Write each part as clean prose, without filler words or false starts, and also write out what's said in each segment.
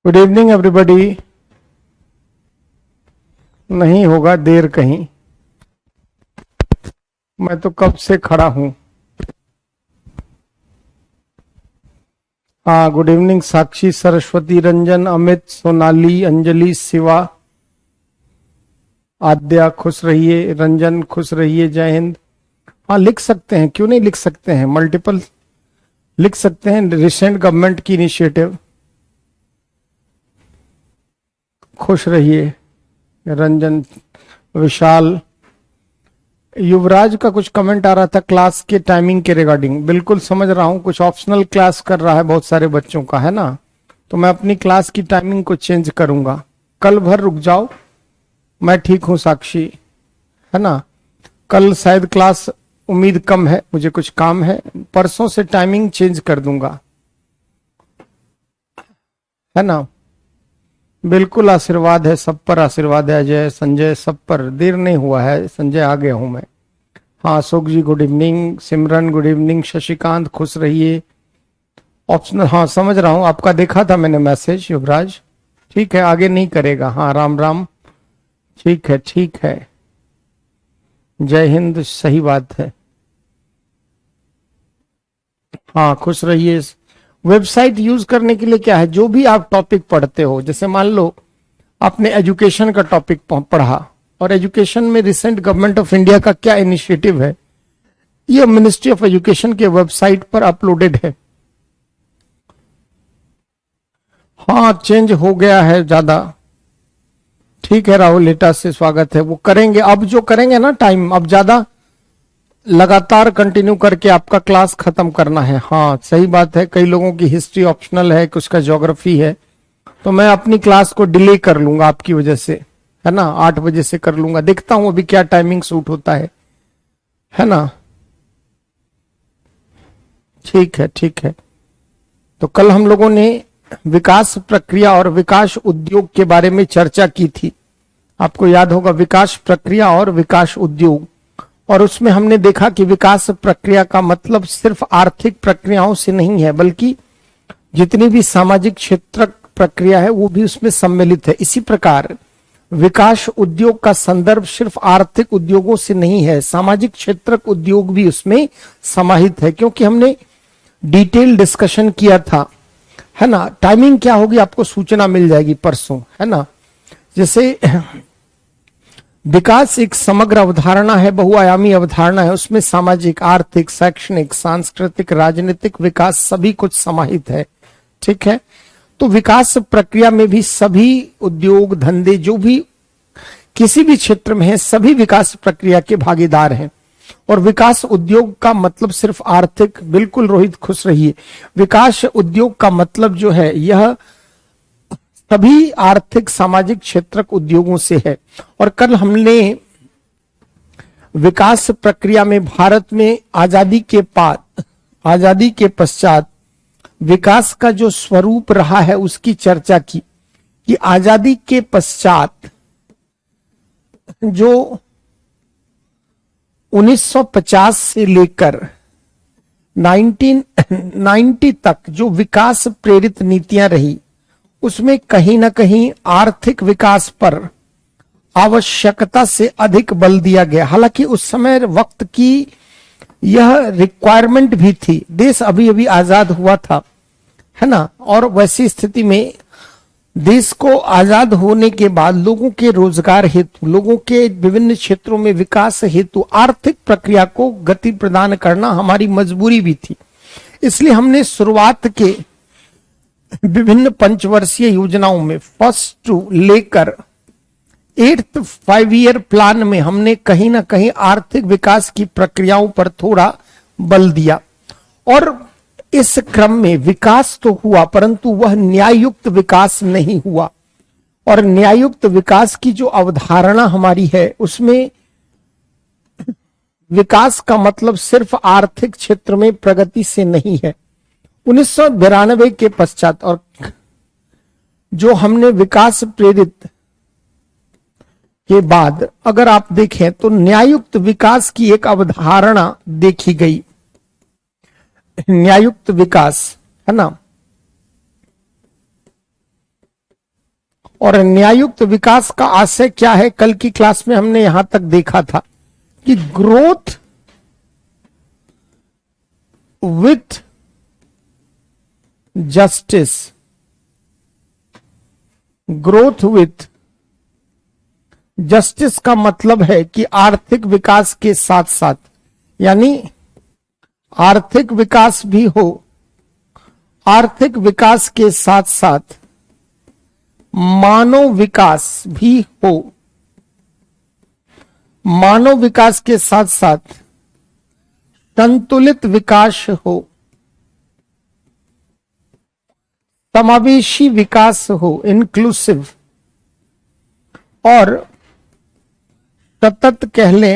Good evening everybody. नहीं होगा देर कहीं, मैं तो कब से खड़ा हूं। हाँ, गुड इवनिंग साक्षी, सरस्वती, रंजन, अमित, सोनाली, अंजलि, शिवा, आद्या, खुश रहिए। रंजन खुश रहिए, जय हिंद। हाँ, लिख सकते हैं, क्यों नहीं लिख सकते हैं, मल्टीपल लिख सकते हैं। रिसेंट गवर्नमेंट की इनिशिएटिव। खुश रहिए रंजन, विशाल। युवराज का कुछ कमेंट आ रहा था क्लास के टाइमिंग के रिगार्डिंग। बिल्कुल समझ रहा हूं, कुछ ऑप्शनल क्लास कर रहा है बहुत सारे बच्चों का, है ना। तो मैं अपनी क्लास की टाइमिंग को चेंज करूंगा। कल भर रुक जाओ, मैं ठीक हूं साक्षी, है ना। कल शायद क्लास उम्मीद कम है, मुझे कुछ काम है। परसों से टाइमिंग चेंज कर दूंगा, है ना। बिल्कुल आशीर्वाद है, सब पर आशीर्वाद है। अजय, संजय, सब पर। देर नहीं हुआ है संजय, आ गया हूं मैं। हाँ, अशोक जी गुड इवनिंग। सिमरन गुड इवनिंग। शशिकांत खुश रहिए। ऑप्शनल, हाँ समझ रहा हूं, आपका देखा था मैंने मैसेज युवराज। ठीक है, आगे नहीं करेगा। हाँ, राम राम। ठीक है, ठीक है। जय हिंद, सही बात है। हाँ, खुश रहिए। वेबसाइट यूज करने के लिए क्या है, जो भी आप टॉपिक पढ़ते हो, जैसे मान लो आपने एजुकेशन का टॉपिक पढ़ा, और एजुकेशन में रिसेंट गवर्नमेंट ऑफ इंडिया का क्या इनिशिएटिव है, ये मिनिस्ट्री ऑफ एजुकेशन के वेबसाइट पर अपलोडेड है। हाँ, चेंज हो गया है ज्यादा। ठीक है राहुल, लेटा से स्वागत है। वो करेंगे, अब जो करेंगे ना टाइम, अब ज्यादा लगातार कंटिन्यू करके आपका क्लास खत्म करना है। हाँ सही बात है, कई लोगों की हिस्ट्री ऑप्शनल है, कुछ का ज्योग्राफी है। तो मैं अपनी क्लास को डिले कर लूंगा आपकी वजह से, है ना। 8 बजे से कर लूंगा, देखता हूं अभी क्या टाइमिंग सूट होता है ना। ठीक है, ठीक है। तो कल हम लोगों ने विकास प्रक्रिया और विकास उद्योग के बारे में चर्चा की थी। आपको याद होगा, विकास प्रक्रिया और विकास उद्योग। और उसमें हमने देखा कि विकास प्रक्रिया का मतलब सिर्फ आर्थिक प्रक्रियाओं से नहीं है, बल्कि जितनी भी सामाजिक क्षेत्र प्रक्रिया है वो भी उसमें सम्मिलित है। इसी प्रकार विकास उद्योग का संदर्भ सिर्फ आर्थिक उद्योगों से नहीं है, सामाजिक क्षेत्र उद्योग भी उसमें समाहित है। क्योंकि हमने डिटेल डिस्कशन किया था, है ना। टाइमिंग क्या होगी आपको सूचना मिल जाएगी परसों, है ना। जैसे विकास एक समग्र अवधारणा है, बहुआयामी अवधारणा है। उसमें सामाजिक, आर्थिक, शैक्षणिक, सांस्कृतिक, राजनीतिक विकास सभी कुछ समाहित है। ठीक है। तो विकास प्रक्रिया में भी सभी उद्योग धंधे जो भी किसी भी क्षेत्र में है, सभी विकास प्रक्रिया के भागीदार हैं। और विकास उद्योग का मतलब सिर्फ आर्थिक, बिल्कुल रोहित खुश रहिए, विकास उद्योग का मतलब जो है यह सभी आर्थिक सामाजिक क्षेत्रक उद्योगों से है। और कल हमने विकास प्रक्रिया में भारत में आजादी के पश्चात विकास का जो स्वरूप रहा है उसकी चर्चा की। कि आजादी के पश्चात जो 1950 से लेकर 1990 तक जो विकास प्रेरित नीतियां रही, उसमें कहीं ना कहीं आर्थिक विकास पर आवश्यकता से अधिक बल दिया गया। हालांकि उस समय वक्त की यह रिक्वायरमेंट भी थी, देश अभी अभी आजाद हुआ था, है ना। और वैसी स्थिति में देश को आजाद होने के बाद लोगों के रोजगार हेतु, लोगों के विभिन्न क्षेत्रों में विकास हेतु आर्थिक प्रक्रिया को गति प्रदान करना हमारी मजबूरी भी थी। इसलिए हमने शुरुआत के विभिन्न पंचवर्षीय योजनाओं में फर्स्ट टू लेकर 8th 5 ईयर प्लान में हमने कहीं ना कहीं आर्थिक विकास की प्रक्रियाओं पर थोड़ा बल दिया। और इस क्रम में विकास तो हुआ, परंतु वह न्याययुक्त विकास नहीं हुआ। और न्याययुक्त विकास की जो अवधारणा हमारी है, उसमें विकास का मतलब सिर्फ आर्थिक क्षेत्र में प्रगति से नहीं है। 1992 के पश्चात और जो हमने विकास प्रेरित के बाद अगर आप देखें तो न्याययुक्त विकास की एक अवधारणा देखी गई। न्याययुक्त विकास, है ना। और न्यायुक्त विकास का आशय क्या है? कल की क्लास में हमने यहां तक देखा था कि growth with justice, growth with justice का मतलब है कि आर्थिक विकास के साथ साथ, यानी आर्थिक विकास भी हो, आर्थिक विकास के साथ साथ मानव विकास भी हो, मानव विकास के साथ साथ संतुलित विकास हो, समावेशी विकास हो, इंक्लूसिव, और सतत कह ले,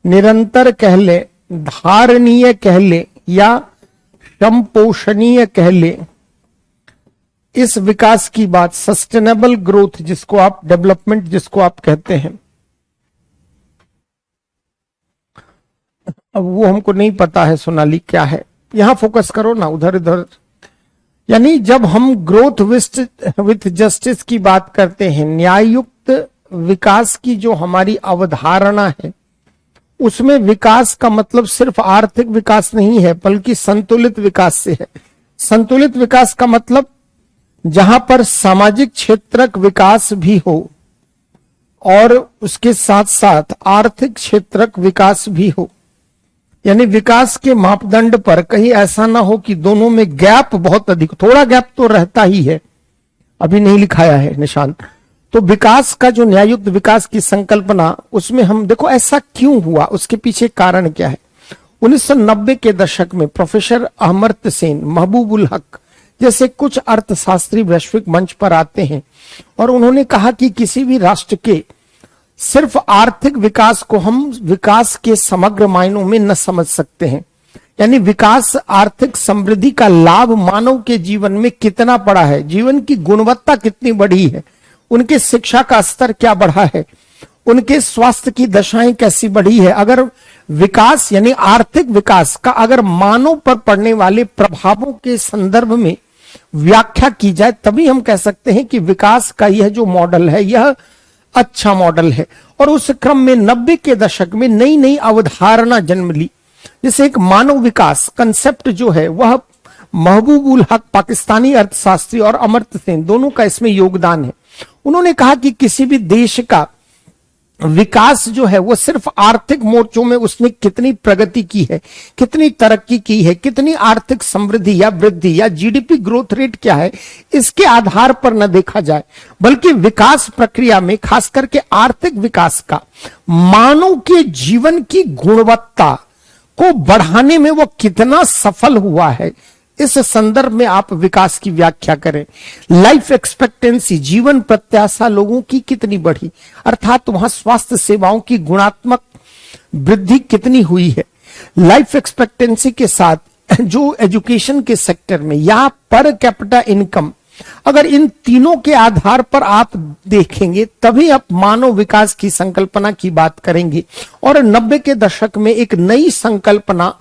निरंतर कह ले, धारणीय कह ले या संपोषणीय कह ले, इस विकास की बात, सस्टेनेबल ग्रोथ जिसको आप, डेवलपमेंट जिसको आप कहते हैं। अब वो हमको नहीं पता है सोनाली क्या है, यहां फोकस करो ना, उधर इधर। यानी जब हम ग्रोथ विथ जस्टिस की बात करते हैं, न्याययुक्त विकास की जो हमारी अवधारणा है, उसमें विकास का मतलब सिर्फ आर्थिक विकास नहीं है, बल्कि संतुलित विकास से है। संतुलित विकास का मतलब जहां पर सामाजिक क्षेत्रक विकास भी हो और उसके साथ साथ आर्थिक क्षेत्रक विकास भी हो। यानी विकास के मापदंड पर कहीं ऐसा ना हो कि दोनों में गैप बहुत अधिक, थोड़ा गैप तो रहता ही है, अभी नहीं लिखाया है निशान। तो विकास का जो न्यायुक्त विकास की संकल्पना, उसमें हम देखो ऐसा क्यों हुआ, उसके पीछे कारण क्या है। 1990 के दशक में प्रोफेसर अमर्त्य सेन, महबूबुल हक जैसे कुछ अर्थशास्त्री वैश्विक मंच पर आते हैं और उन्होंने कहा कि किसी भी राष्ट्र के सिर्फ आर्थिक विकास को हम विकास के समग्र मायनों में न समझ सकते हैं। यानी विकास, आर्थिक समृद्धि का लाभ मानव के जीवन में कितना बढ़ा है, जीवन की गुणवत्ता कितनी बढ़ी है, उनके शिक्षा का स्तर क्या बढ़ा है, उनके स्वास्थ्य की दशाएं कैसी बढ़ी है। अगर विकास यानी आर्थिक विकास का अगर मानव पर पड़ने वाले प्रभावों के संदर्भ में व्याख्या की जाए, तभी हम कह सकते हैं कि विकास का यह जो मॉडल है यह अच्छा मॉडल है। और उस क्रम में 90 के दशक में नई नई अवधारणा जन्म ली, जैसे एक मानव विकास कंसेप्ट जो है वह महबूबुल हक पाकिस्तानी अर्थशास्त्री और अमर्त्य सेन दोनों का इसमें योगदान है। उन्होंने कहा कि किसी भी देश का विकास जो है वो सिर्फ आर्थिक मोर्चों में उसने कितनी प्रगति की है, कितनी तरक्की की है, कितनी आर्थिक समृद्धि या वृद्धि या जीडीपी ग्रोथ रेट क्या है, इसके आधार पर न देखा जाए, बल्कि विकास प्रक्रिया में खास करके आर्थिक विकास का मानव के जीवन की गुणवत्ता को बढ़ाने में वो कितना सफल हुआ है, इस संदर्भ में आप विकास की व्याख्या करें। लाइफ एक्सपेक्टेंसी, जीवन प्रत्याशा लोगों की कितनी बढ़ी, अर्थात वहां स्वास्थ्य सेवाओं की गुणात्मक वृद्धि कितनी हुई है। लाइफ एक्सपेक्टेंसी के साथ जो एजुकेशन के सेक्टर में या पर कैपिटा इनकम, अगर इन तीनों के आधार पर आप देखेंगे तभी आप मानव विकास की संकल्पना की बात करेंगे। और 90 के दशक में एक नई संकल्पना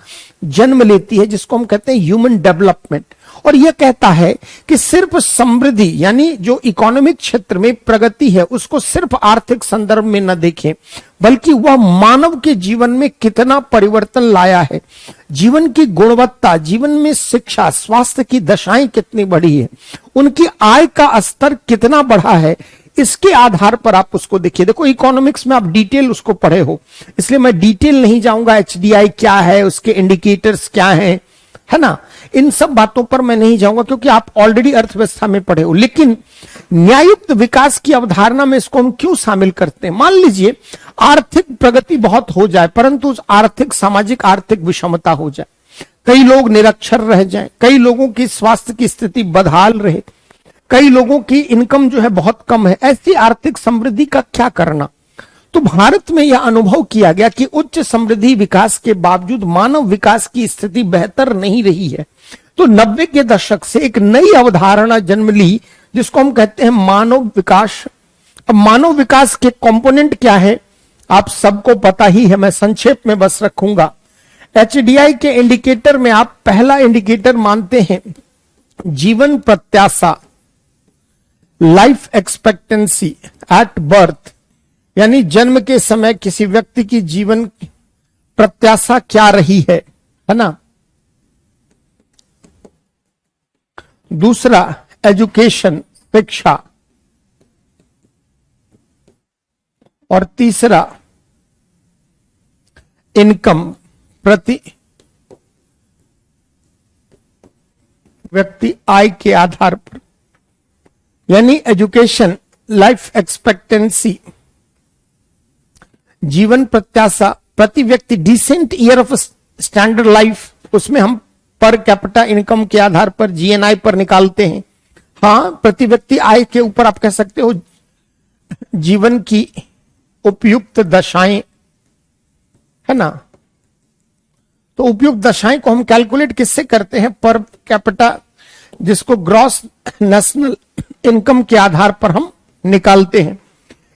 जन्म लेती है जिसको हम कहते हैं ह्यूमन डेवलपमेंट, और यह कहता है कि सिर्फ समृद्धि यानी जो इकोनॉमिक क्षेत्र में प्रगति है उसको सिर्फ आर्थिक संदर्भ में न देखें, बल्कि वह मानव के जीवन में कितना परिवर्तन लाया है, जीवन की गुणवत्ता, जीवन में शिक्षा, स्वास्थ्य की दशाएं कितनी बढ़ी है, उनकी आय का स्तर कितना बढ़ा है, इसके आधार पर आप उसको देखिए। देखो इकोनॉमिक्स में आप डिटेल उसको पढ़े हो, इसलिए मैं डिटेल नहीं जाऊंगा, एचडीआई क्या है, उसके इंडिकेटर्स क्या हैं, है ना, इन सब बातों पर मैं नहीं जाऊंगा क्योंकि आप ऑलरेडी अर्थव्यवस्था में पढ़े हो। लेकिन न्यायुक्त विकास की अवधारणा में इसको हम क्यों शामिल करते हैं? मान लीजिए आर्थिक प्रगति बहुत हो जाए परंतु आर्थिक सामाजिक आर्थिक विषमता हो जाए, कई लोग निरक्षर रह जाएं, कई लोगों की स्वास्थ्य की स्थिति बदहाल रहे, कई लोगों की इनकम जो है बहुत कम है, ऐसी आर्थिक समृद्धि का क्या करना? तो भारत में यह अनुभव किया गया कि उच्च समृद्धि विकास के बावजूद मानव विकास की स्थिति बेहतर नहीं रही है। तो 90 के दशक से एक नई अवधारणा जन्म ली जिसको हम कहते हैं मानव विकास। अब मानव विकास के कंपोनेंट क्या है आप सबको पता ही है, मैं संक्षेप में बस रखूंगा। एचडीआई के इंडिकेटर में आप पहला इंडिकेटर मानते हैं जीवन प्रत्याशा, लाइफ एक्सपेक्टेंसी एट बर्थ, यानी जन्म के समय किसी व्यक्ति की जीवन प्रत्याशा क्या रही है ना। दूसरा एजुकेशन, शिक्षा, और तीसरा इनकम, प्रति व्यक्ति आय के आधार पर। यानी एजुकेशन, लाइफ एक्सपेक्टेंसी, जीवन प्रत्याशा, प्रति व्यक्ति decent year of standard life, उसमें हम पर कैपिटा इनकम के आधार पर जीएनआई पर निकालते हैं। हाँ, प्रति व्यक्ति आय के ऊपर आप कह सकते हो जीवन की उपयुक्त दशाएं, है ना। तो उपयुक्त दशाएं को हम कैलकुलेट किससे करते हैं? पर कैपिटा, जिसको ग्रॉस नेशनल इनकम के आधार पर हम निकालते हैं।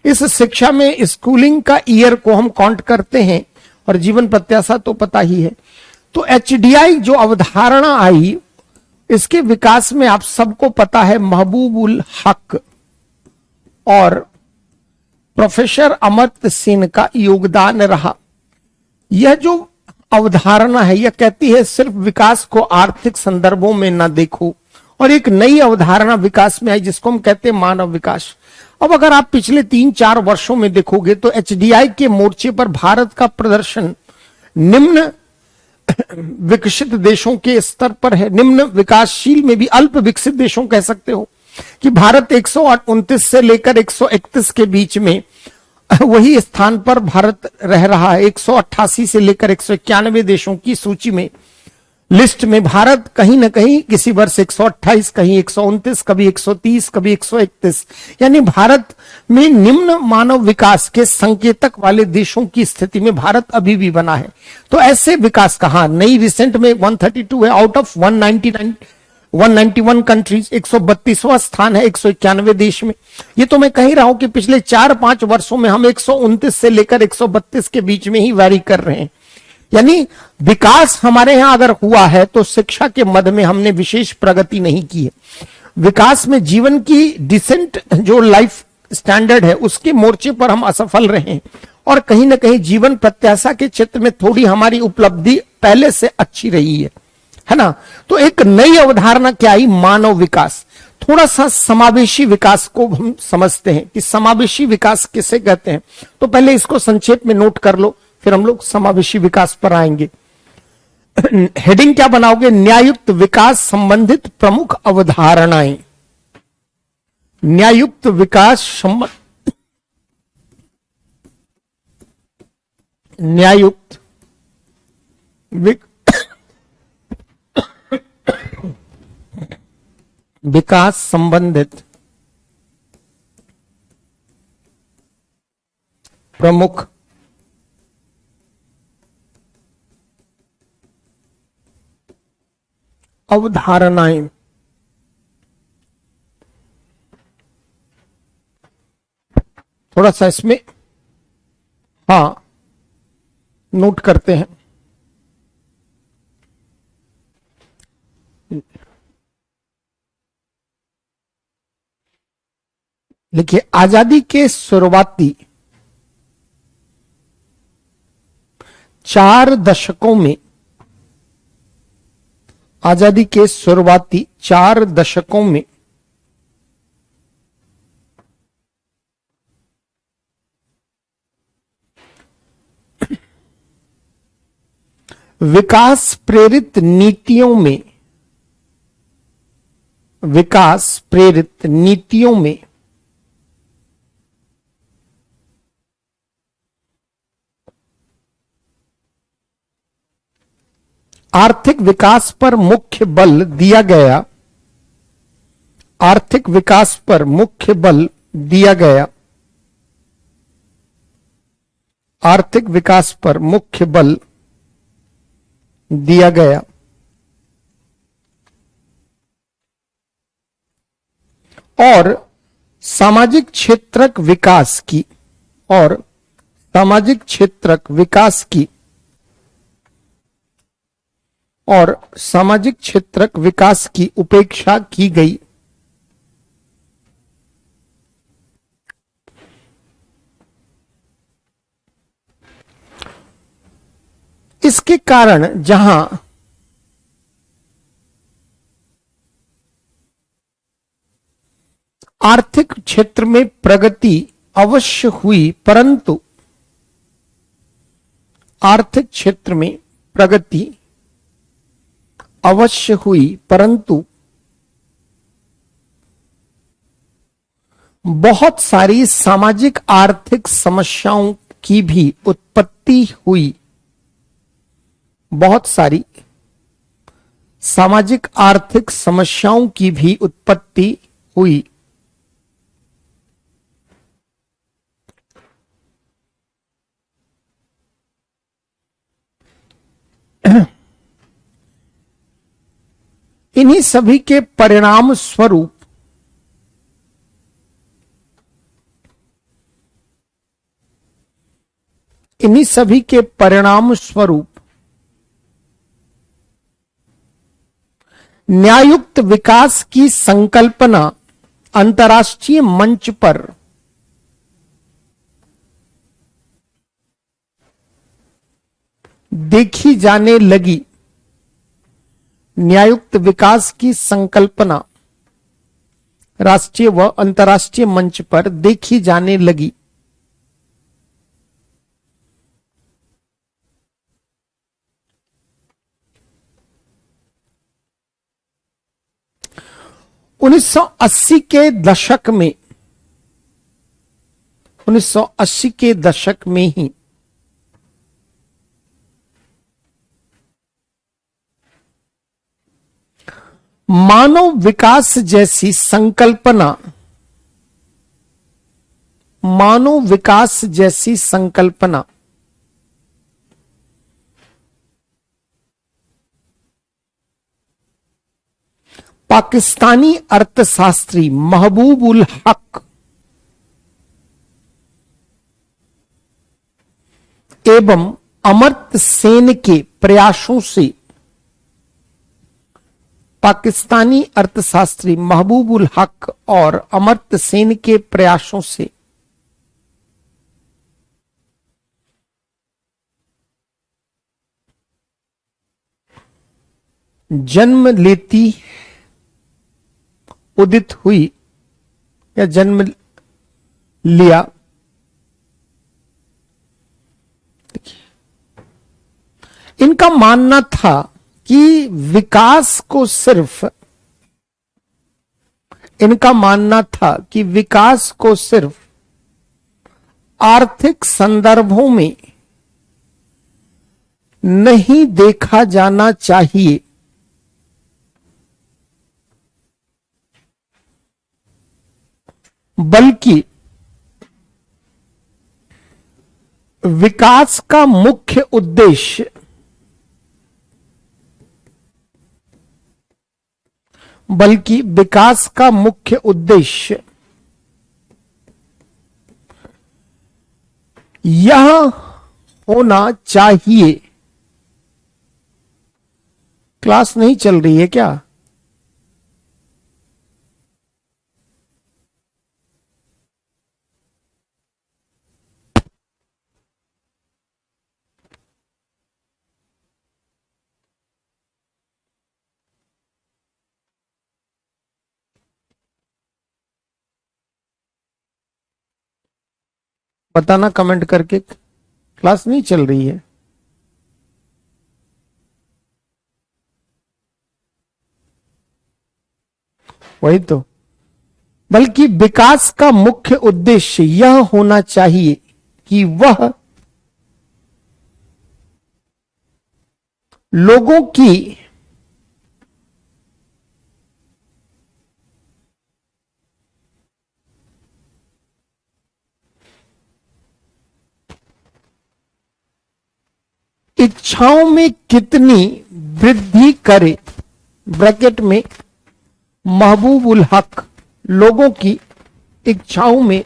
इस शिक्षा में स्कूलिंग का ईयर को हम काउंट करते हैं और जीवन प्रत्याशा तो पता ही है। तो एचडीआई जो अवधारणा आई, इसके विकास में आप सबको पता है महबूबुल हक और प्रोफेसर अमर्त्य सेन का योगदान रहा। यह जो अवधारणा है, यह कहती है सिर्फ विकास को आर्थिक संदर्भों में न देखो, और एक नई अवधारणा विकास में आई जिसको हम कहते हैं मानव विकास। अब अगर आप पिछले 3-4 वर्षों में देखोगे तो एचडीआई के मोर्चे पर भारत का प्रदर्शन निम्न विकसित देशों के स्तर पर है। निम्न विकासशील में भी अल्प विकसित देशों कह सकते हो कि भारत 129 से लेकर 131 के बीच में वही स्थान पर भारत रह रहा है। 188 से लेकर 191 देशों की सूची में, लिस्ट में भारत कहीं ना कहीं किसी वर्ष 128, कहीं 129, कभी 130, कभी 131। यानी भारत में निम्न मानव विकास के संकेतक वाले देशों की स्थिति में भारत अभी भी बना है। तो ऐसे विकास कहां, नई रिसेंट में 132 है आउट ऑफ 191 कंट्रीज, 132वां स्थान है 191 देश में। ये तो मैं कह रहा हूं कि पिछले 4-5 वर्षों में हम 129 से लेकर 132 के बीच में ही वैरी कर रहे हैं। यानी विकास हमारे यहां अगर हुआ है तो शिक्षा के मद में हमने विशेष प्रगति नहीं की है। विकास में जीवन की डिसेंट जो लाइफ स्टैंडर्ड है उसके मोर्चे पर हम असफल रहे हैं, और कहीं ना कहीं जीवन प्रत्याशा के क्षेत्र में थोड़ी हमारी उपलब्धि पहले से अच्छी रही है ना। तो एक नई अवधारणा क्या आई, मानव विकास। थोड़ा सा समावेशी विकास को हम समझते हैं कि समावेशी विकास किसे कहते हैं। तो पहले इसको संक्षेप में नोट कर लो, फिर हम लोग समावेशी विकास पर आएंगे। हेडिंग क्या बनाओगे? न्यायुक्त विकास संबंधित प्रमुख अवधारणाएं। न्यायुक्त विकास न्यायुक्त विकास संबंधित प्रमुख अवधारणाएं। थोड़ा सा इसमें नोट करते हैं। देखिए, आजादी के शुरुआती 4 दशकों में, आजादी के शुरुआती 4 दशकों में विकास प्रेरित नीतियों में, विकास प्रेरित नीतियों में आर्थिक विकास पर मुख्य बल दिया गया। आर्थिक विकास पर मुख्य बल दिया गया। आर्थिक विकास पर मुख्य बल दिया गया। और सामाजिक क्षेत्रक विकास की, और सामाजिक क्षेत्रक विकास की, और सामाजिक क्षेत्रक विकास की उपेक्षा की गई। इसके कारण जहां आर्थिक क्षेत्र में प्रगति अवश्य हुई, परंतु आर्थिक क्षेत्र में प्रगति अवश्य हुई, परंतु बहुत सारी सामाजिक आर्थिक समस्याओं की भी उत्पत्ति हुई। बहुत सारी सामाजिक आर्थिक समस्याओं की भी उत्पत्ति हुई। इन्हीं सभी के परिणाम स्वरूप न्यायुक्त विकास की संकल्पना अंतर्राष्ट्रीय मंच पर देखी जाने लगी। न्यायुक्त विकास की संकल्पना राष्ट्रीय व अंतर्राष्ट्रीय मंच पर देखी जाने लगी। उन्नीस सौ अस्सी के दशक में ही मानव विकास जैसी संकल्पना पाकिस्तानी अर्थशास्त्री महबूब उल हक एवं अमर्त्य सेन के प्रयासों से पाकिस्तानी अर्थशास्त्री महबूब उल हक और अमर्त्य सेन के प्रयासों से जन्म लेती उदित हुई या जन्म लिया। इनका मानना था कि विकास को सिर्फ आर्थिक संदर्भों में नहीं देखा जाना चाहिए, बल्कि विकास का मुख्य उद्देश्य यह होना चाहिए। क्लास नहीं चल रही है क्या? बताना कमेंट करके, क्लास नहीं चल रही है। वही तो, बल्कि विकास का मुख्य उद्देश्य यह होना चाहिए कि वह लोगों की इच्छाओं में कितनी वृद्धि करे। ब्रैकेट में महबूब उल हक लोगों की इच्छाओं में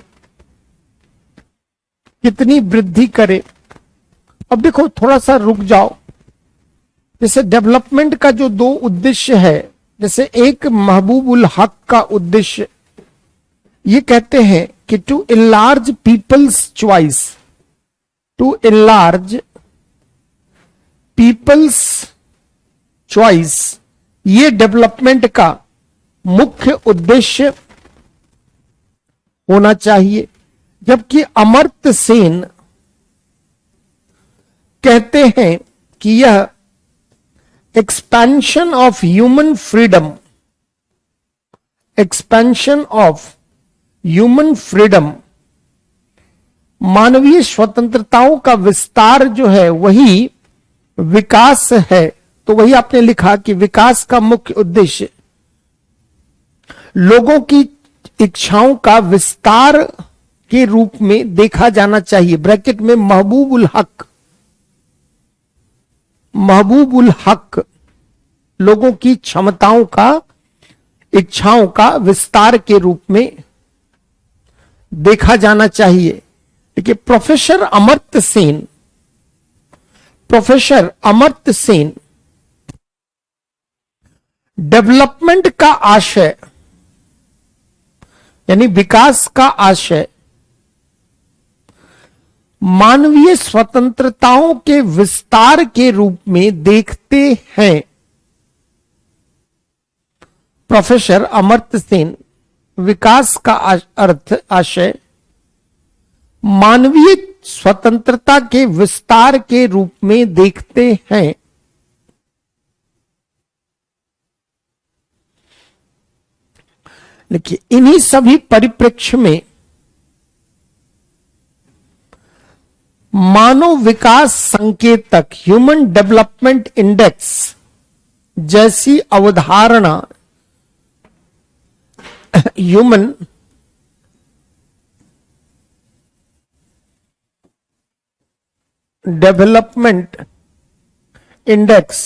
कितनी वृद्धि करे। अब देखो, थोड़ा सा रुक जाओ। जैसे डेवलपमेंट का जो दो उद्देश्य है, जैसे एक महबूब उल हक का उद्देश्य ये कहते हैं कि to enlarge people's choice, to enlarge people's choice ये डेवलपमेंट का मुख्य उद्देश्य होना चाहिए, जबकि अमर्त्य सेन कहते हैं कि यह expansion of human freedom, expansion of human freedom, मानवीय स्वतंत्रताओं का विस्तार जो है वही विकास है। तो वही आपने लिखा कि विकास का मुख्य उद्देश्य लोगों की इच्छाओं का विस्तार के रूप में देखा जाना चाहिए। ब्रैकेट में महबूबुल हक, महबूबुल हक लोगों की क्षमताओं का, इच्छाओं का विस्तार के रूप में देखा जाना चाहिए। देखिए professor Amartya Sen, professor Amartya Sen development का आशय यानी विकास का आशय मानवीय स्वतंत्रताओं के विस्तार के रूप में देखते हैं। प्रोफेसर अमर्त्य सेन विकास का अर्थ आशय मानवीय स्वतंत्रता के विस्तार के रूप में देखते हैं। देखिए इन्हीं सभी परिप्रेक्ष्य में मानव विकास संकेतक ह्यूमन डेवलपमेंट इंडेक्स जैसी अवधारणा, ह्यूमन डेवलपमेंट इंडेक्स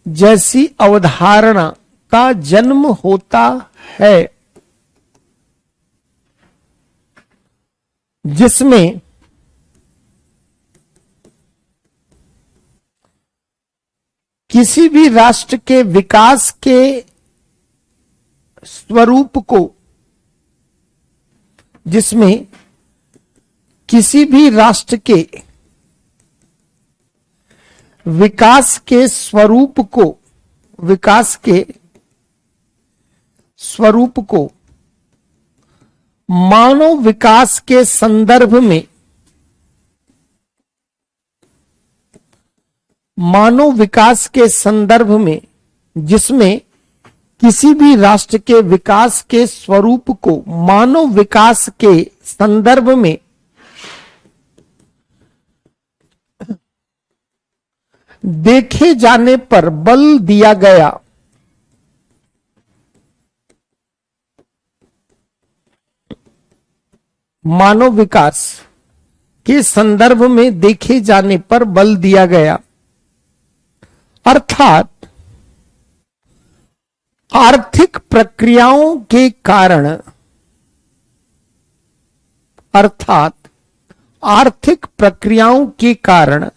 जैसी अवधारणा का जन्म होता है, जिसमें किसी भी राष्ट्र के विकास के स्वरूप को, जिसमें किसी भी राष्ट्र के विकास के स्वरूप को, विकास के स्वरूप को मानव विकास के संदर्भ में, मानव विकास के संदर्भ में, जिसमें किसी भी राष्ट्र के विकास के स्वरूप को मानव विकास के संदर्भ में देखे जाने पर बल दिया गया, मानव विकास के संदर्भ में देखे जाने पर बल दिया गया, अर्थात आर्थिक प्रक्रियाओं के कारण, अर्थात आर्थिक प्रक्रियाओं के कारण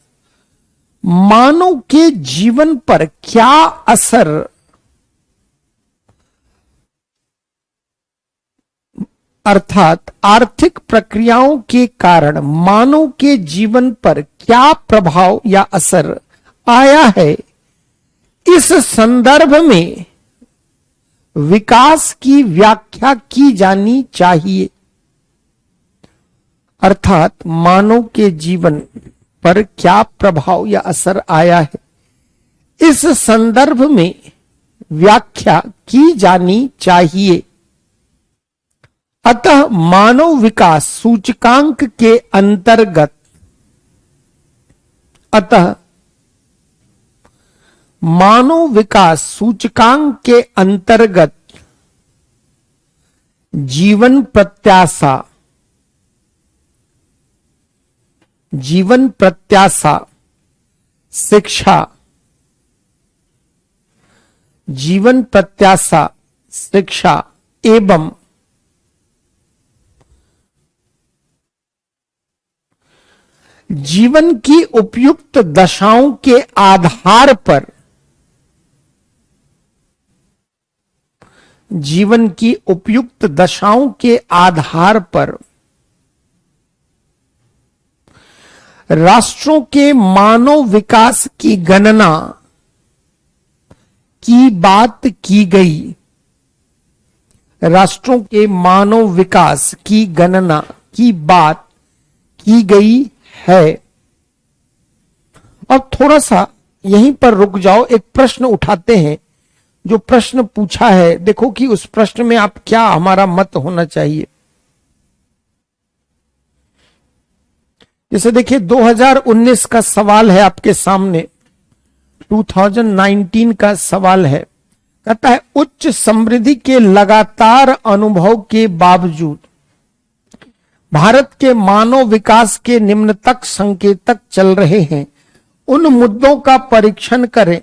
मानव के जीवन पर क्या असर, अर्थात आर्थिक प्रक्रियाओं के कारण मानव के जीवन पर क्या प्रभाव या असर आया है, इस संदर्भ में विकास की व्याख्या की जानी चाहिए। अर्थात मानव के जीवन पर क्या प्रभाव या असर आया है, इस संदर्भ में व्याख्या की जानी चाहिए। अतः मानव विकास सूचकांक के अंतर्गत, अतः मानव विकास सूचकांक के अंतर्गत जीवन प्रत्याशा, जीवन प्रत्याशा, शिक्षा, जीवन प्रत्याशा, शिक्षा एवं जीवन की उपयुक्त दशाओं के आधार पर, जीवन की उपयुक्त दशाओं के आधार पर राष्ट्रों के मानव विकास की गणना की बात की गई। राष्ट्रों के मानव विकास की गणना की बात की गई है। अब थोड़ा सा यहीं पर रुक जाओ, एक प्रश्न उठाते हैं। जो प्रश्न पूछा है, देखो कि उस प्रश्न में आप क्या हमारा मत होना चाहिए। जैसे देखिए 2019 का सवाल है आपके सामने, 2019 का सवाल है, कहता है उच्च समृद्धि के लगातार अनुभव के बावजूद भारत के मानव विकास के निम्न तक संकेतक चल रहे हैं। उन मुद्दों का परीक्षण करें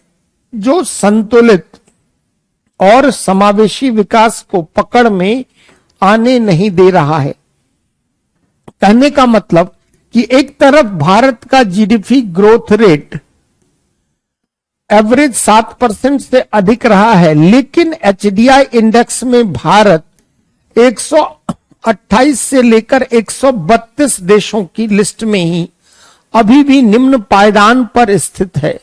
जो संतुलित और समावेशी विकास को पकड़ में आने नहीं दे रहा है। कहने का मतलब कि एक तरफ भारत का जीडीपी ग्रोथ रेट एवरेज 7% से अधिक रहा है, लेकिन एचडीआई इंडेक्स में भारत 128 से लेकर 132 देशों की लिस्ट में ही अभी भी निम्न पायदान पर स्थित है।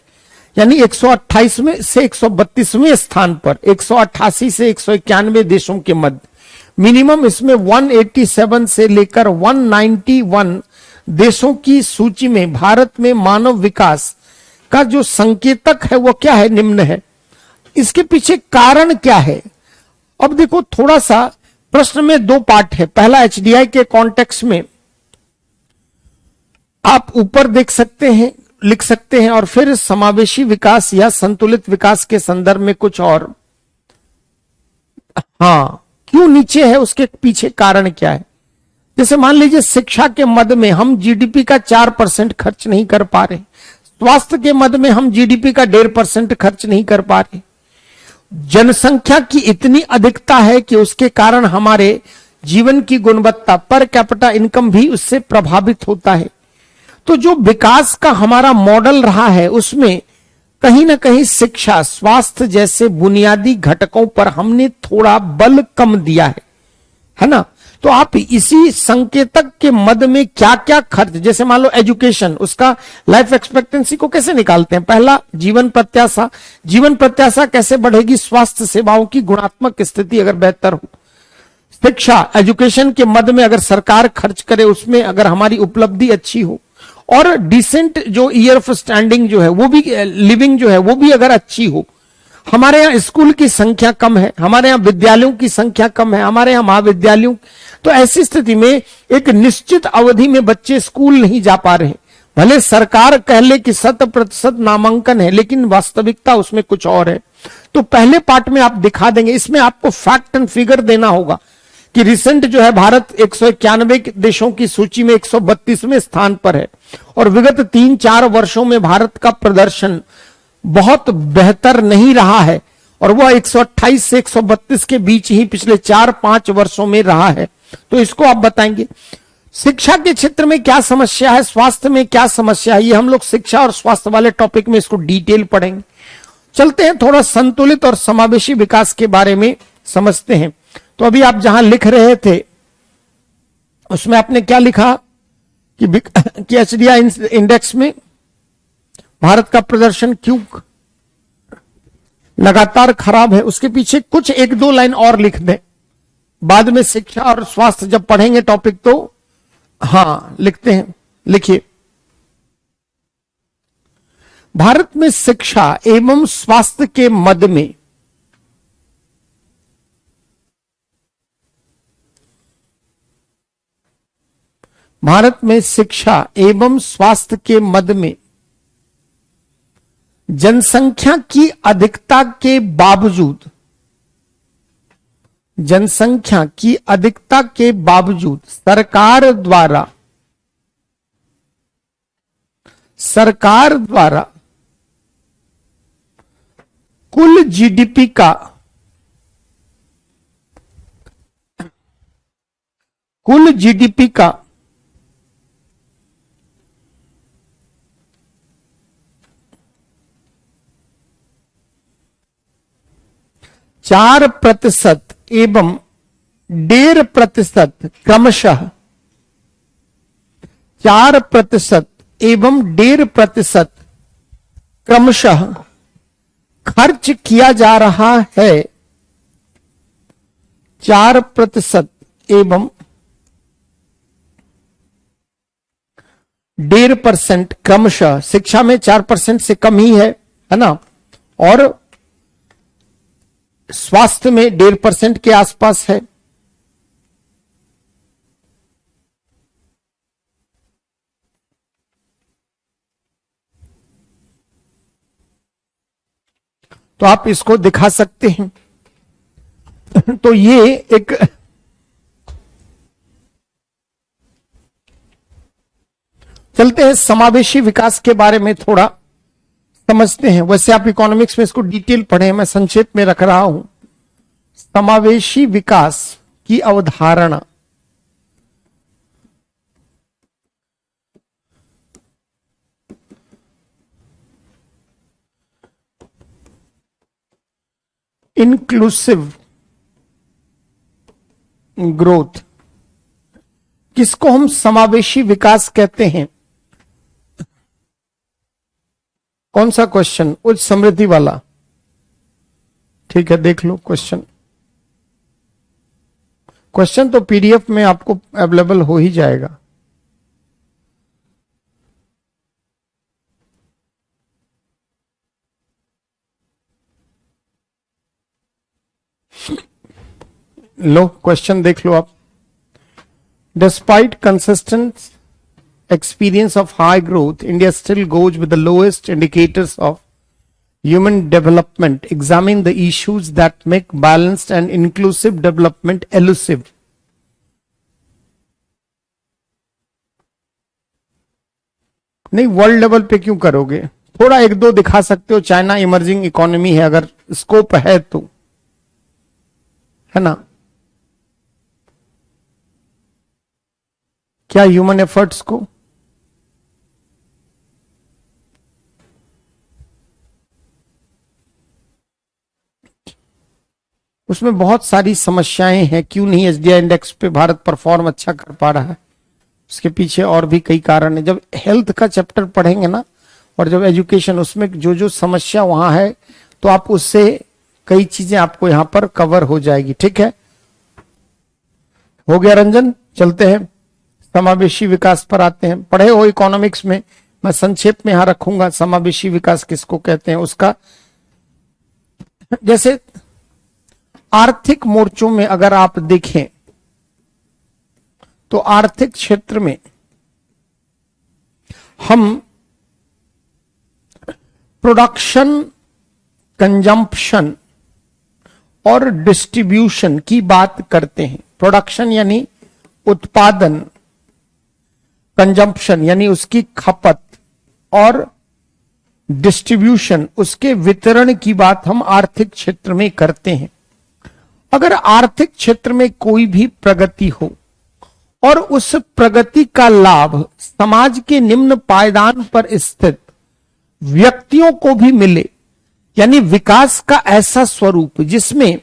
यानी 128 में से 132वें स्थान पर, 188 से 191 देशों के मध्य मिनिमम इसमें 187 से लेकर 191 देशों की सूची में भारत में मानव विकास का जो संकेतक है वो क्या है, निम्न है। इसके पीछे कारण क्या है? अब देखो थोड़ा सा प्रश्न में दो पार्ट है। पहला एचडीआई के कॉन्टेक्स्ट में आप ऊपर देख सकते हैं, लिख सकते हैं, और फिर समावेशी विकास या संतुलित विकास के संदर्भ में कुछ और। हाँ, क्यों नीचे है, उसके पीछे कारण क्या है? जैसे मान लीजिए शिक्षा के मद में हम जीडीपी का 4% खर्च नहीं कर पा रहे, स्वास्थ्य के मद में हम जीडीपी का 1.5% खर्च नहीं कर पा रहे, जनसंख्या की इतनी अधिकता है कि उसके कारण हमारे जीवन की गुणवत्ता पर कैपिटा इनकम भी उससे प्रभावित होता है। तो जो विकास का हमारा मॉडल रहा है उसमें कहीं ना कहीं शिक्षा, स्वास्थ्य जैसे बुनियादी घटकों पर हमने थोड़ा बल कम दिया है ना। तो आप इसी संकेतक के मद में क्या क्या खर्च, जैसे मान लो एजुकेशन, उसका लाइफ एक्सपेक्टेंसी को कैसे निकालते हैं? पहला जीवन प्रत्याशा, जीवन प्रत्याशा कैसे बढ़ेगी? स्वास्थ्य सेवाओं की गुणात्मक स्थिति अगर बेहतर हो। शिक्षा, एजुकेशन के मद में अगर सरकार खर्च करे, उसमें अगर हमारी उपलब्धि अच्छी हो, और डिसेंट जो ईयर ऑफ स्टैंडिंग जो है वो भी, लिविंग जो है वो भी अगर अच्छी हो। हमारे यहाँ स्कूल की संख्या कम है, हमारे यहाँ विद्यालयों की संख्या कम है, हमारे यहाँ महाविद्यालयों, तो ऐसी स्थिति में एक निश्चित अवधि में बच्चे स्कूल नहीं जा पा रहे। भले सरकार कह ले कि 100% नामांकन है, लेकिन वास्तविकता उसमें कुछ और है। तो पहले पार्ट में आप दिखा देंगे, इसमें आपको फैक्ट एंड फिगर देना होगा कि रिसेंट जो है भारत 191 देशों की सूची में 132वें स्थान पर है, और विगत 3-4 वर्षों में भारत का प्रदर्शन बहुत बेहतर नहीं रहा है, और वह 128 से 132 के बीच ही पिछले 4-5 वर्षों में रहा है। तो इसको आप बताएंगे। शिक्षा के क्षेत्र में क्या समस्या है, स्वास्थ्य में क्या समस्या है, ये हम लोग शिक्षा और स्वास्थ्य वाले टॉपिक में इसको डिटेल पढ़ेंगे। चलते हैं थोड़ा संतुलित और समावेशी विकास के बारे में समझते हैं। तो अभी आप जहां लिख रहे थे उसमें आपने क्या लिखा कि एचडीआई इंडेक्स में भारत का प्रदर्शन क्यों लगातार खराब है, उसके पीछे कुछ 1-2 लाइन और लिख दें। बाद में शिक्षा और स्वास्थ्य जब पढ़ेंगे टॉपिक तो हाँ लिखते हैं, लिखिए। भारत में शिक्षा एवं स्वास्थ्य के मद में भारत में शिक्षा एवं स्वास्थ्य के मद में जनसंख्या की अधिकता के बावजूद, जनसंख्या की अधिकता के बावजूद सरकार द्वारा कुल जीडीपी का 4% एवं 1.5% क्रमशः 4% एवं 1.5% क्रमशः खर्च किया जा रहा है। 4% एवं 1.5% क्रमशः, शिक्षा में 4% से कम ही है ना, और स्वास्थ्य में 1.5% के आसपास है। तो आप इसको दिखा सकते हैं। तो ये एक चलते हैं समावेशी विकास के बारे में थोड़ा समझते हैं। वैसे आप इकोनॉमिक्स में इसको डिटेल पढ़े, मैं संक्षेप में रख रहा हूं। समावेशी विकास की अवधारणा इंक्लूसिव ग्रोथ, किसको हम समावेशी विकास कहते हैं? कौन सा क्वेश्चन? उच्च समृद्धि वाला। ठीक है, देख लो क्वेश्चन। क्वेश्चन तो पीडीएफ में आपको अवेलेबल हो ही जाएगा। लो क्वेश्चन देख लो आप। Despite consistent experience of high growth, India still goes with the lowest indicators of human development. Examine the issues that make balanced and inclusive development elusive. नहीं, world level पे क्यों करोगे? थोड़ा एक दो दिखा सकते हो। चाइना इमर्जिंग इकोनॉमी है, अगर स्कोप है तो, है ना। क्या ह्यूमन एफर्ट्स को उसमें बहुत सारी समस्याएं हैं। क्यों नहीं एसडीआई इंडेक्स पे भारत परफॉर्म अच्छा कर पा रहा है? उसके पीछे और भी कई कारण है। जब हेल्थ का चैप्टर पढ़ेंगे ना, और जब एजुकेशन, उसमें जो जो समस्या वहां है, तो आप उससे कई चीजें आपको यहां पर कवर हो जाएगी। ठीक है, हो गया रंजन? चलते हैं समावेशी विकास पर आते हैं। पढ़े हो इकोनॉमिक्स में, मैं संक्षेप में यहां रखूंगा समावेशी विकास किसको कहते हैं उसका। जैसे आर्थिक मोर्चों में अगर आप देखें तो आर्थिक क्षेत्र में हम प्रोडक्शन, कंजम्पशन और डिस्ट्रीब्यूशन की बात करते हैं। प्रोडक्शन यानी उत्पादन, कंजम्पशन यानी उसकी खपत, और डिस्ट्रीब्यूशन उसके वितरण की बात हम आर्थिक क्षेत्र में करते हैं। अगर आर्थिक क्षेत्र में कोई भी प्रगति हो और उस प्रगति का लाभ समाज के निम्न पायदान पर स्थित व्यक्तियों को भी मिले, यानी विकास का ऐसा स्वरूप जिसमें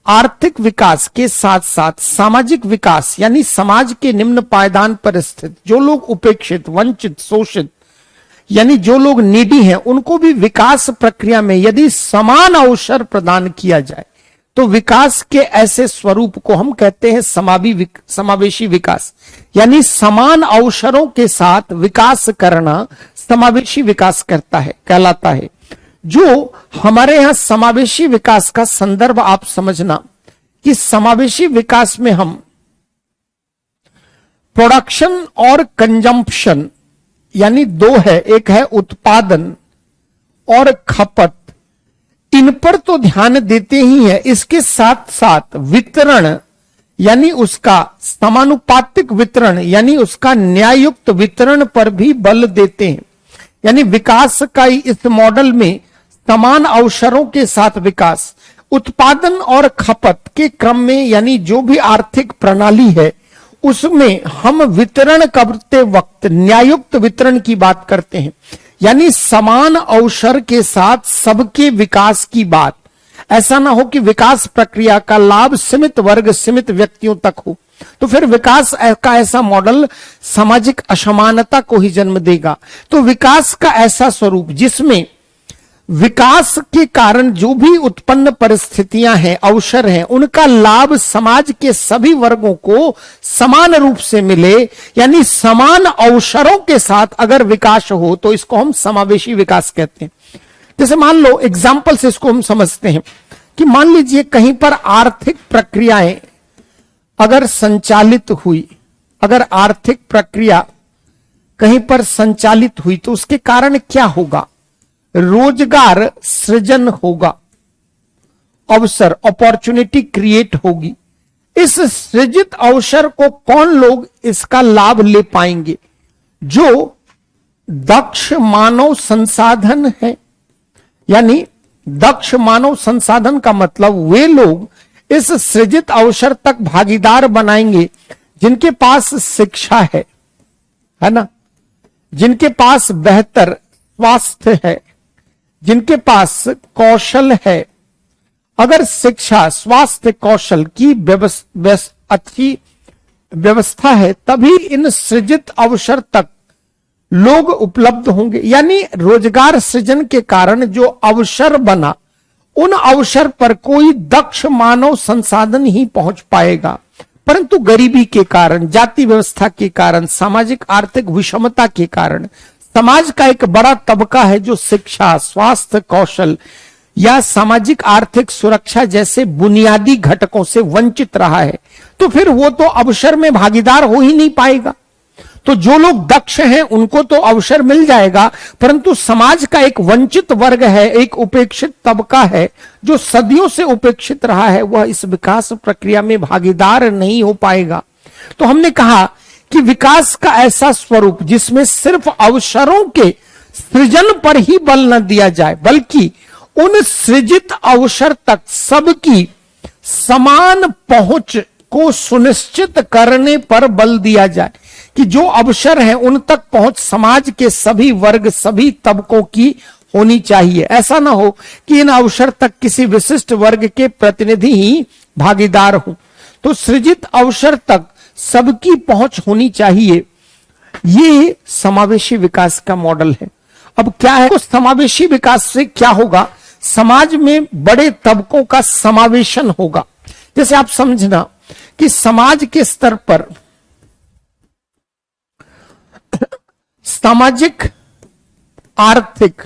आर्थिक विकास के साथ साथ सामाजिक विकास, यानी समाज के निम्न पायदान पर स्थित जो लोग उपेक्षित, वंचित, शोषित, यानी जो लोग नीडी हैं, उनको भी विकास प्रक्रिया में यदि समान अवसर प्रदान किया जाए तो विकास के ऐसे स्वरूप को हम कहते हैं समावेशी विकास। यानी समान अवसरों के साथ विकास करना समावेशी विकास कहलाता है। जो हमारे यहां समावेशी विकास का संदर्भ आप समझना कि समावेशी विकास में हम प्रोडक्शन और कंजम्पशन यानी दो है, एक है उत्पादन और खपत, इन पर तो ध्यान देते ही है। इसके साथ साथ वितरण यानी उसका समानुपातिक वितरण यानी उसका न्याययुक्त वितरण पर भी बल देते हैं। यानी विकास का इस मॉडल में समान अवसरों के साथ विकास, उत्पादन और खपत के क्रम में, यानी जो भी आर्थिक प्रणाली है उसमें हम वितरण करते वक्त न्याययुक्त वितरण की बात करते हैं। यानी समान अवसर के साथ सबके विकास की बात। ऐसा ना हो कि विकास प्रक्रिया का लाभ सीमित वर्ग, सीमित व्यक्तियों तक हो, तो फिर विकास का ऐसा मॉडल सामाजिक असमानता को ही जन्म देगा। तो विकास का ऐसा स्वरूप जिसमें विकास के कारण जो भी उत्पन्न परिस्थितियां हैं, अवसर हैं, उनका लाभ समाज के सभी वर्गों को समान रूप से मिले, यानी समान अवसरों के साथ अगर विकास हो तो इसको हम समावेशी विकास कहते हैं। जैसे मान लो एग्जाम्पल से इसको हम समझते हैं कि मान लीजिए कहीं पर आर्थिक प्रक्रियाएं अगर संचालित हुई, अगर आर्थिक प्रक्रिया कहीं पर संचालित हुई तो उसके कारण क्या होगा? रोजगार सृजन होगा, अवसर, अपॉर्चुनिटी क्रिएट होगी। इस सृजित अवसर को कौन लोग इसका लाभ ले पाएंगे? जो दक्ष मानव संसाधन है, यानी दक्ष मानव संसाधन का मतलब वे लोग इस सृजित अवसर तक भागीदार बनाएंगे जिनके पास शिक्षा है ना, जिनके पास बेहतर स्वास्थ्य है, जिनके पास कौशल है। अगर शिक्षा, स्वास्थ्य, कौशल की अच्छी व्यवस्था है तभी इन सृजित अवसर तक लोग उपलब्ध होंगे। यानी रोजगार सृजन के कारण जो अवसर बना, उन अवसर पर कोई दक्ष मानव संसाधन ही पहुंच पाएगा, परंतु गरीबी के कारण, जाति व्यवस्था के कारण, सामाजिक आर्थिक विषमता के कारण समाज का एक बड़ा तबका है जो शिक्षा, स्वास्थ्य, कौशल या सामाजिक आर्थिक सुरक्षा जैसे बुनियादी घटकों से वंचित रहा है, तो फिर वो तो अवसर में भागीदार हो ही नहीं पाएगा। तो जो लोग दक्ष हैं उनको तो अवसर मिल जाएगा, परंतु समाज का एक वंचित वर्ग है, एक उपेक्षित तबका है जो सदियों से उपेक्षित रहा है, वह इस विकास प्रक्रिया में भागीदार नहीं हो पाएगा। तो हमने कहा कि विकास का ऐसा स्वरूप जिसमें सिर्फ अवसरों के सृजन पर ही बल न दिया जाए, बल्कि उन सृजित अवसर तक सबकी समान पहुंच को सुनिश्चित करने पर बल दिया जाए कि जो अवसर हैं उन तक पहुंच समाज के सभी वर्ग, सभी तबकों की होनी चाहिए। ऐसा ना हो कि इन अवसर तक किसी विशिष्ट वर्ग के प्रतिनिधि ही भागीदार हों। तो सृजित अवसर तक सबकी पहुंच होनी चाहिए, ये समावेशी विकास का मॉडल है। अब क्या है, उस समावेशी विकास से क्या होगा? समाज में बड़े तबकों का समावेशन होगा। जैसे आप समझना कि समाज के स्तर पर सामाजिक आर्थिक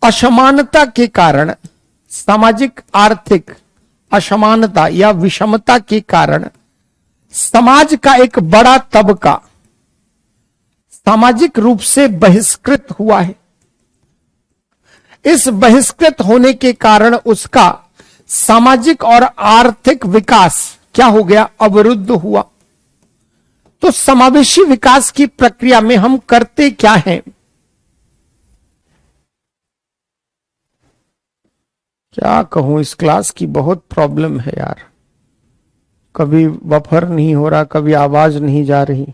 असमानता के कारण, सामाजिक आर्थिक असमानता या विषमता के कारण समाज का एक बड़ा तबका सामाजिक रूप से बहिष्कृत हुआ है। इस बहिष्कृत होने के कारण उसका सामाजिक और आर्थिक विकास क्या हो गया? अवरुद्ध हुआ। तो समावेशी विकास की प्रक्रिया में हम करते क्या हैं? क्या कहूं, इस क्लास की बहुत प्रॉब्लम है यार। कभी बफर नहीं हो रहा, कभी आवाज नहीं जा रही।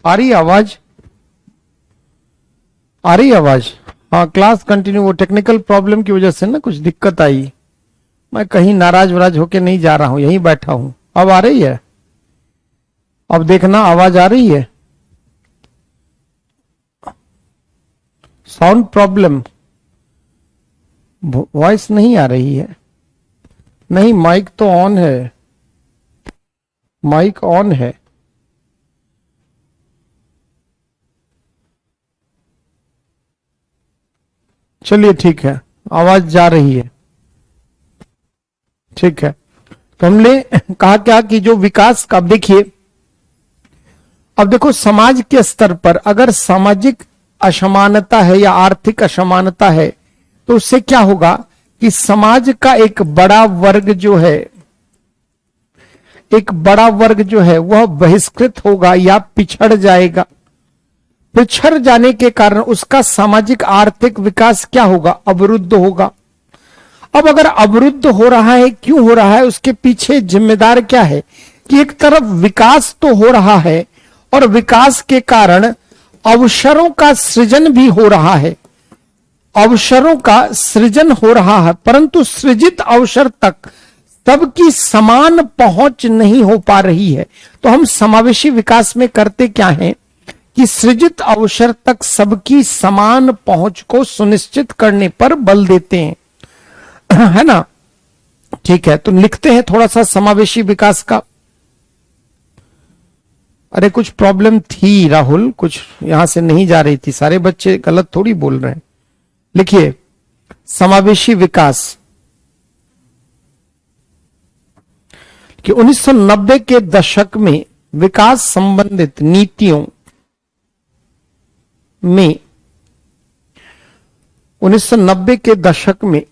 आ रही आवाज? आ रही आवाज? हाँ, क्लास कंटिन्यू। वो टेक्निकल प्रॉब्लम की वजह से ना कुछ दिक्कत आई। मैं कहीं नाराज वराज होके नहीं जा रहा हूं, यहीं बैठा हूं। अब आ रही है? अब देखना, आवाज आ रही है? साउंड प्रॉब्लम, वॉइस नहीं आ रही है? नहीं, माइक तो ऑन है, माइक ऑन है। चलिए ठीक है, आवाज जा रही है, ठीक है। तो हमने कहा क्या कि जो विकास का, अब देखिए, अब देखो समाज के स्तर पर अगर सामाजिक असमानता है या आर्थिक असमानता है तो उससे क्या होगा कि समाज का एक बड़ा वर्ग जो है, एक बड़ा वर्ग जो है वह बहिष्कृत होगा या पिछड़ जाएगा। पिछड़ जाने के कारण उसका सामाजिक आर्थिक विकास क्या होगा? अवरुद्ध होगा। अब अगर अवरुद्ध हो रहा है, क्यों हो रहा है? उसके पीछे जिम्मेदार क्या है कि एक तरफ विकास तो हो रहा है और विकास के कारण अवसरों का सृजन भी हो रहा है, अवसरों का सृजन हो रहा है, परंतु सृजित अवसर तक सबकी समान पहुंच नहीं हो पा रही है। तो हम समावेशी विकास में करते क्या हैं कि सृजित अवसर तक सबकी समान पहुंच को सुनिश्चित करने पर बल देते हैं, है ना? ठीक है, तो लिखते हैं थोड़ा सा समावेशी विकास का। अरे कुछ प्रॉब्लम थी राहुल, कुछ यहां से नहीं जा रही थी, सारे बच्चे गलत थोड़ी बोल रहे हैं। लिखिए समावेशी विकास कि 1990 के दशक में विकास संबंधित नीतियों में, 1990 के दशक में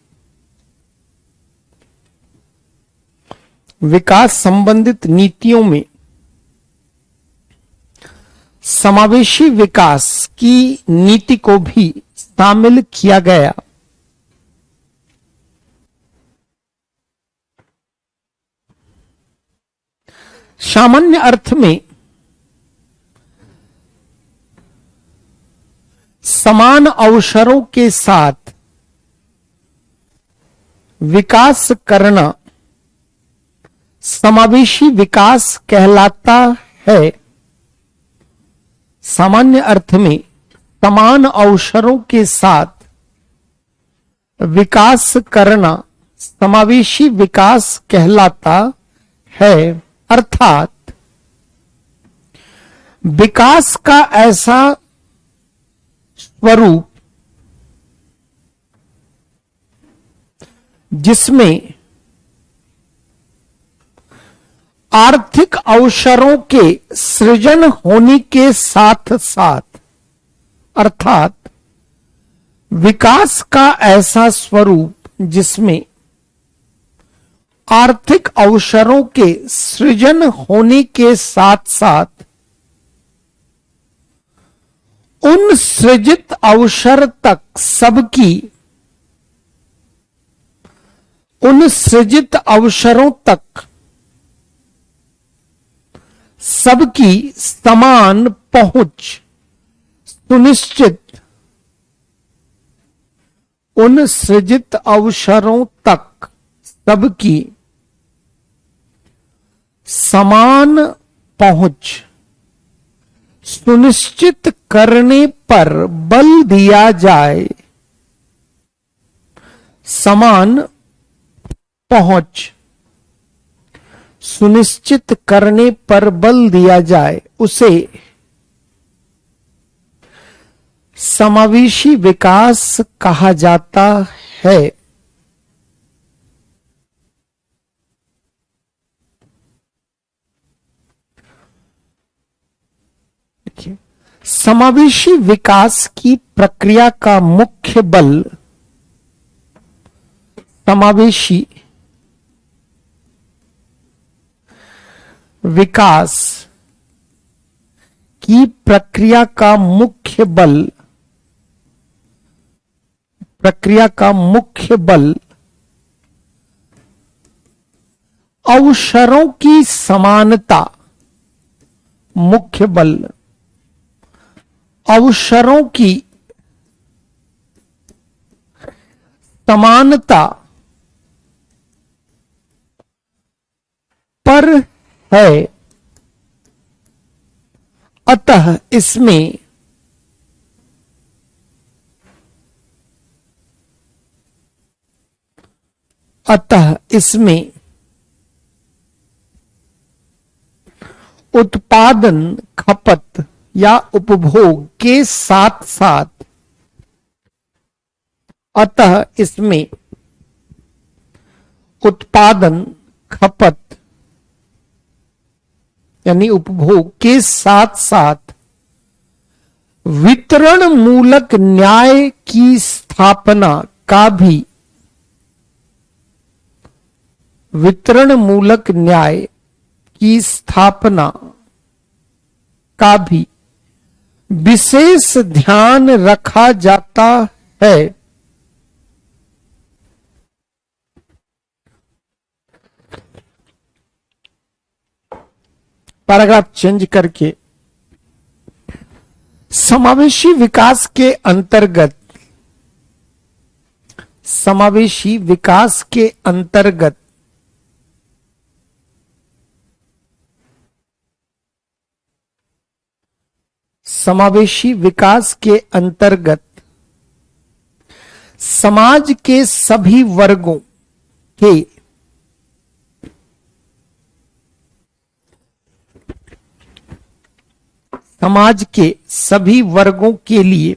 विकास संबंधित नीतियों में समावेशी विकास की नीति को भी शामिल किया गया। सामान्य अर्थ में समान अवसरों के साथ विकास करना समावेशी विकास कहलाता है। सामान्य अर्थ में समान अवसरों के साथ विकास करना समावेशी विकास कहलाता है। अर्थात विकास का ऐसा स्वरूप जिसमें आर्थिक अवसरों के सृजन होने के साथ साथ, अर्थात विकास का ऐसा स्वरूप जिसमें आर्थिक अवसरों के सृजन होने के साथ साथ उन सृजित अवसर तक सबकी, उन सृजित अवसरों तक सबकी समान पहुंच सुनिश्चित, उन सृजित अवसरों तक सबकी समान पहुंच सुनिश्चित करने पर बल दिया जाए। समान पहुंच सुनिश्चित करने पर बल दिया जाए, उसे समावेशी विकास कहा जाता है। समावेशी विकास की प्रक्रिया का मुख्य बल, समावेशी विकास की प्रक्रिया का मुख्य बल, प्रक्रिया का मुख्य बल अवसरों की समानता, मुख्य बल अवसरों की समानता पर है, अतः इसमें उत्पादन, खपत या उपभोग के साथ साथ, अतः इसमें उत्पादन, खपत यानी उपभोग के साथ साथ वितरण मूलक न्याय की स्थापना का भी, वितरण मूलक न्याय की स्थापना का भी विशेष ध्यान रखा जाता है। पैराग्राफ चेंज करके, समावेशी विकास के अंतर्गत, समावेशी विकास के अंतर्गत समावेशी विकास के अंतर्गत समाज के सभी वर्गों के समाज के सभी वर्गों के लिए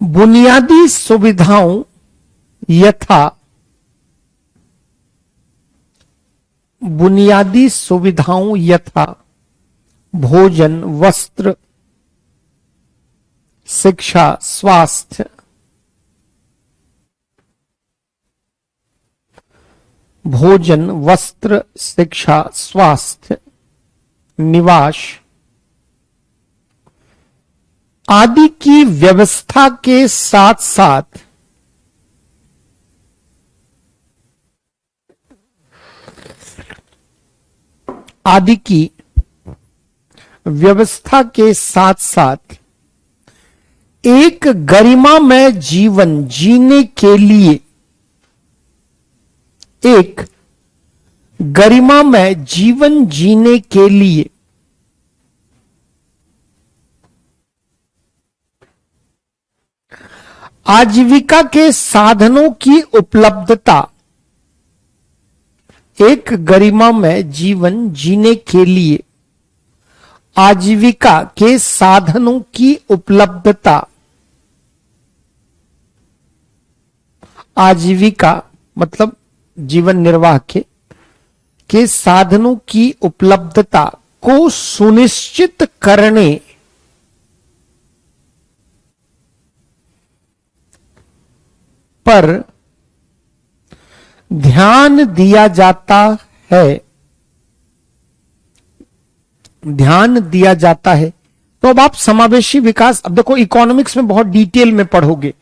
बुनियादी सुविधाओं यथा भोजन, वस्त्र, शिक्षा, स्वास्थ्य, भोजन, वस्त्र, शिक्षा, स्वास्थ्य, निवास आदि की व्यवस्था के साथ साथ एक गरिमामय जीवन जीने के लिए, एक गरिमामय जीवन जीने के लिए आजीविका के साधनों की उपलब्धता, एक गरिमामय जीवन जीने के लिए आजीविका के साधनों की उपलब्धता, आजीविका मतलब जीवन निर्वाह के साधनों की उपलब्धता को सुनिश्चित करने पर ध्यान दिया जाता है, ध्यान दिया जाता है। तो अब आप समावेशी विकास, अब देखो इकोनॉमिक्स में बहुत डिटेल में पढ़ोगे,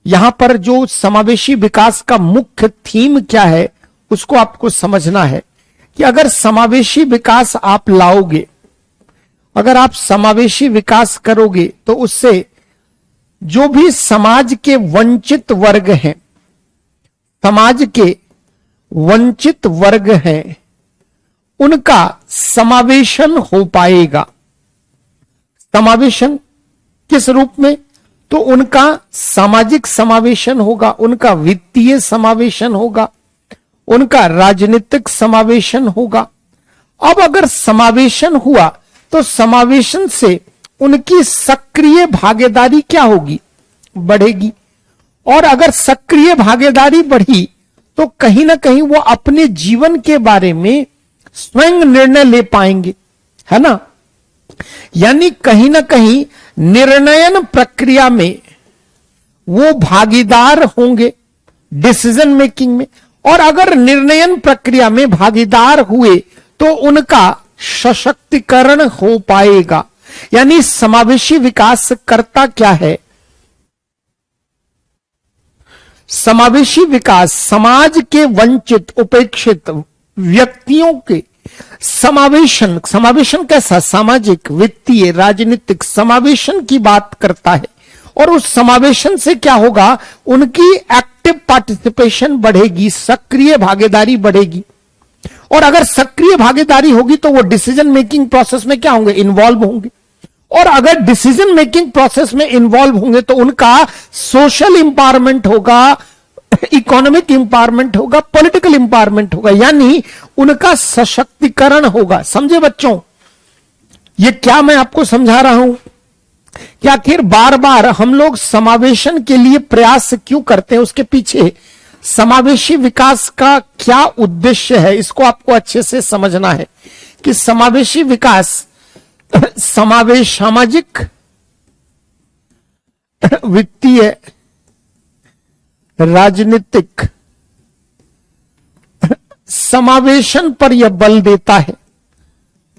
यहां पर जो समावेशी विकास का मुख्य थीम क्या है उसको आपको समझना है कि अगर समावेशी विकास आप लाओगे, अगर आप समावेशी विकास करोगे तो उससे जो भी समाज के वंचित वर्ग हैं, समाज के वंचित वर्ग हैं, उनका समावेशन हो पाएगा। समावेशन किस रूप में? तो उनका सामाजिक समावेशन होगा, उनका वित्तीय समावेशन होगा, उनका राजनीतिक समावेशन होगा। अब अगर समावेशन हुआ तो समावेशन से उनकी सक्रिय भागीदारी क्या होगी? बढ़ेगी। और अगर सक्रिय भागीदारी बढ़ी तो कहीं ना कहीं वो अपने जीवन के बारे में स्वयं निर्णय ले पाएंगे, है ना? यानी कहीं ना कहीं निर्णयन प्रक्रिया में वो भागीदार होंगे, डिसीजन मेकिंग में। और अगर निर्णयन प्रक्रिया में भागीदार हुए तो उनका सशक्तिकरण हो पाएगा। यानी समावेशी विकास करता क्या है? समावेशी विकास समाज के वंचित, उपेक्षित व्यक्तियों के समावेशन, समावेशन कैसा? सामाजिक, वित्तीय, राजनीतिक समावेशन की बात करता है। और उस समावेशन से क्या होगा? उनकी एक्टिव पार्टिसिपेशन बढ़ेगी, सक्रिय भागीदारी बढ़ेगी। और अगर सक्रिय भागीदारी होगी तो वो डिसीजन मेकिंग प्रोसेस में क्या होंगे? इन्वॉल्व होंगे। और अगर डिसीजन मेकिंग प्रोसेस में इन्वॉल्व होंगे तो उनका सोशल इंपावरमेंट होगा, इकोनॉमिक इंपावरमेंट होगा, पॉलिटिकल इंपावरमेंट होगा, यानी उनका सशक्तिकरण होगा। समझे बच्चों? ये क्या मैं आपको समझा रहा हूं कि आखिर बार बार हम लोग समावेशन के लिए प्रयास क्यों करते हैं, उसके पीछे समावेशी विकास का क्या उद्देश्य है, इसको आपको अच्छे से समझना है कि समावेशी विकास समावेश, सामाजिक, वित्तीय, राजनीतिक समावेशन पर यह बल देता है।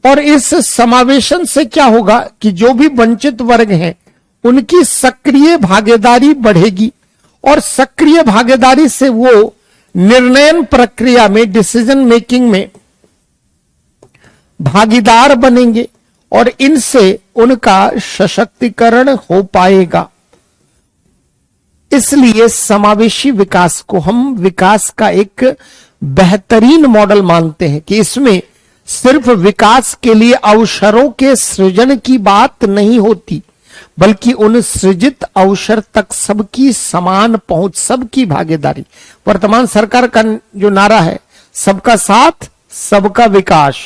और इस समावेशन से क्या होगा कि जो भी वंचित वर्ग हैं उनकी सक्रिय भागीदारी बढ़ेगी। और सक्रिय भागीदारी से वो निर्णयन प्रक्रिया में, डिसीजन मेकिंग में भागीदार बनेंगे और इनसे उनका सशक्तिकरण हो पाएगा। इसलिए समावेशी विकास को हम विकास का एक बेहतरीन मॉडल मानते हैं कि इसमें सिर्फ विकास के लिए अवसरों के सृजन की बात नहीं होती, बल्कि उन सृजित अवसर तक सबकी समान पहुंच, सबकी भागीदारी। वर्तमान सरकार का जो नारा है, सबका साथ सबका विकास,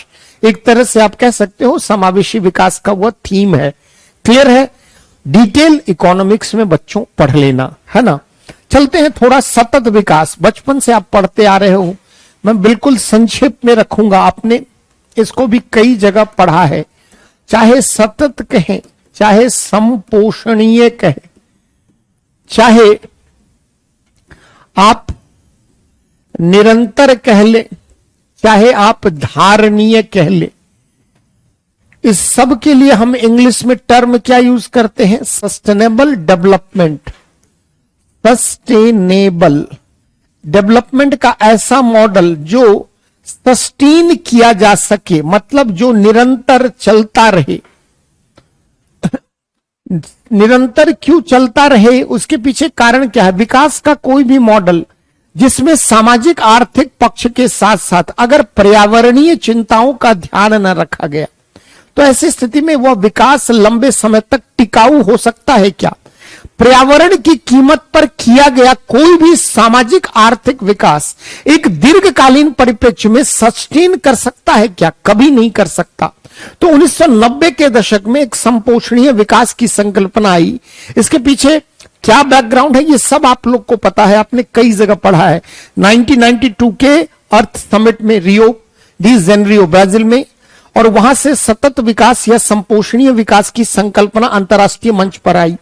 एक तरह से आप कह सकते हो समावेशी विकास का वह थीम है। क्लियर है? डिटेल इकोनॉमिक्स में बच्चों पढ़ लेना, है ना। चलते हैं थोड़ा सतत विकास, बचपन से आप पढ़ते आ रहे हो, मैं बिल्कुल संक्षिप्त में रखूंगा। आपने इसको भी कई जगह पढ़ा है, चाहे सतत कहें, चाहे संपोषणीय कहें, चाहे आप निरंतर कह ले, चाहे आप धारणीय कह ले। इस सब के लिए हम इंग्लिश में टर्म क्या यूज करते हैं? Sustainable development. सस्टेनेबल डेवलपमेंट का ऐसा मॉडल जो सस्टेन किया जा सके, मतलब जो निरंतर चलता रहे। निरंतर क्यों चलता रहे, उसके पीछे कारण क्या है? विकास का कोई भी मॉडल जिसमें सामाजिक आर्थिक पक्ष के साथ साथ अगर पर्यावरणीय चिंताओं का ध्यान न रखा गया तो ऐसी स्थिति में वह विकास लंबे समय तक टिकाऊ हो सकता है क्या? पर्यावरण की कीमत पर किया गया कोई भी सामाजिक आर्थिक विकास एक दीर्घकालीन परिप्रेक्ष्य में सस्टेन कर सकता है क्या? कभी नहीं कर सकता। तो 1990 के दशक में एक संपोषणीय विकास की संकल्पना आई। इसके पीछे क्या बैकग्राउंड है ये सब आप लोग को पता है, आपने कई जगह पढ़ा है। 1992 के अर्थ समिट में रियो डी जेनेरियो ब्राजील में, और वहां से सतत विकास या संपोषणीय विकास की संकल्पना अंतरराष्ट्रीय मंच पर आई।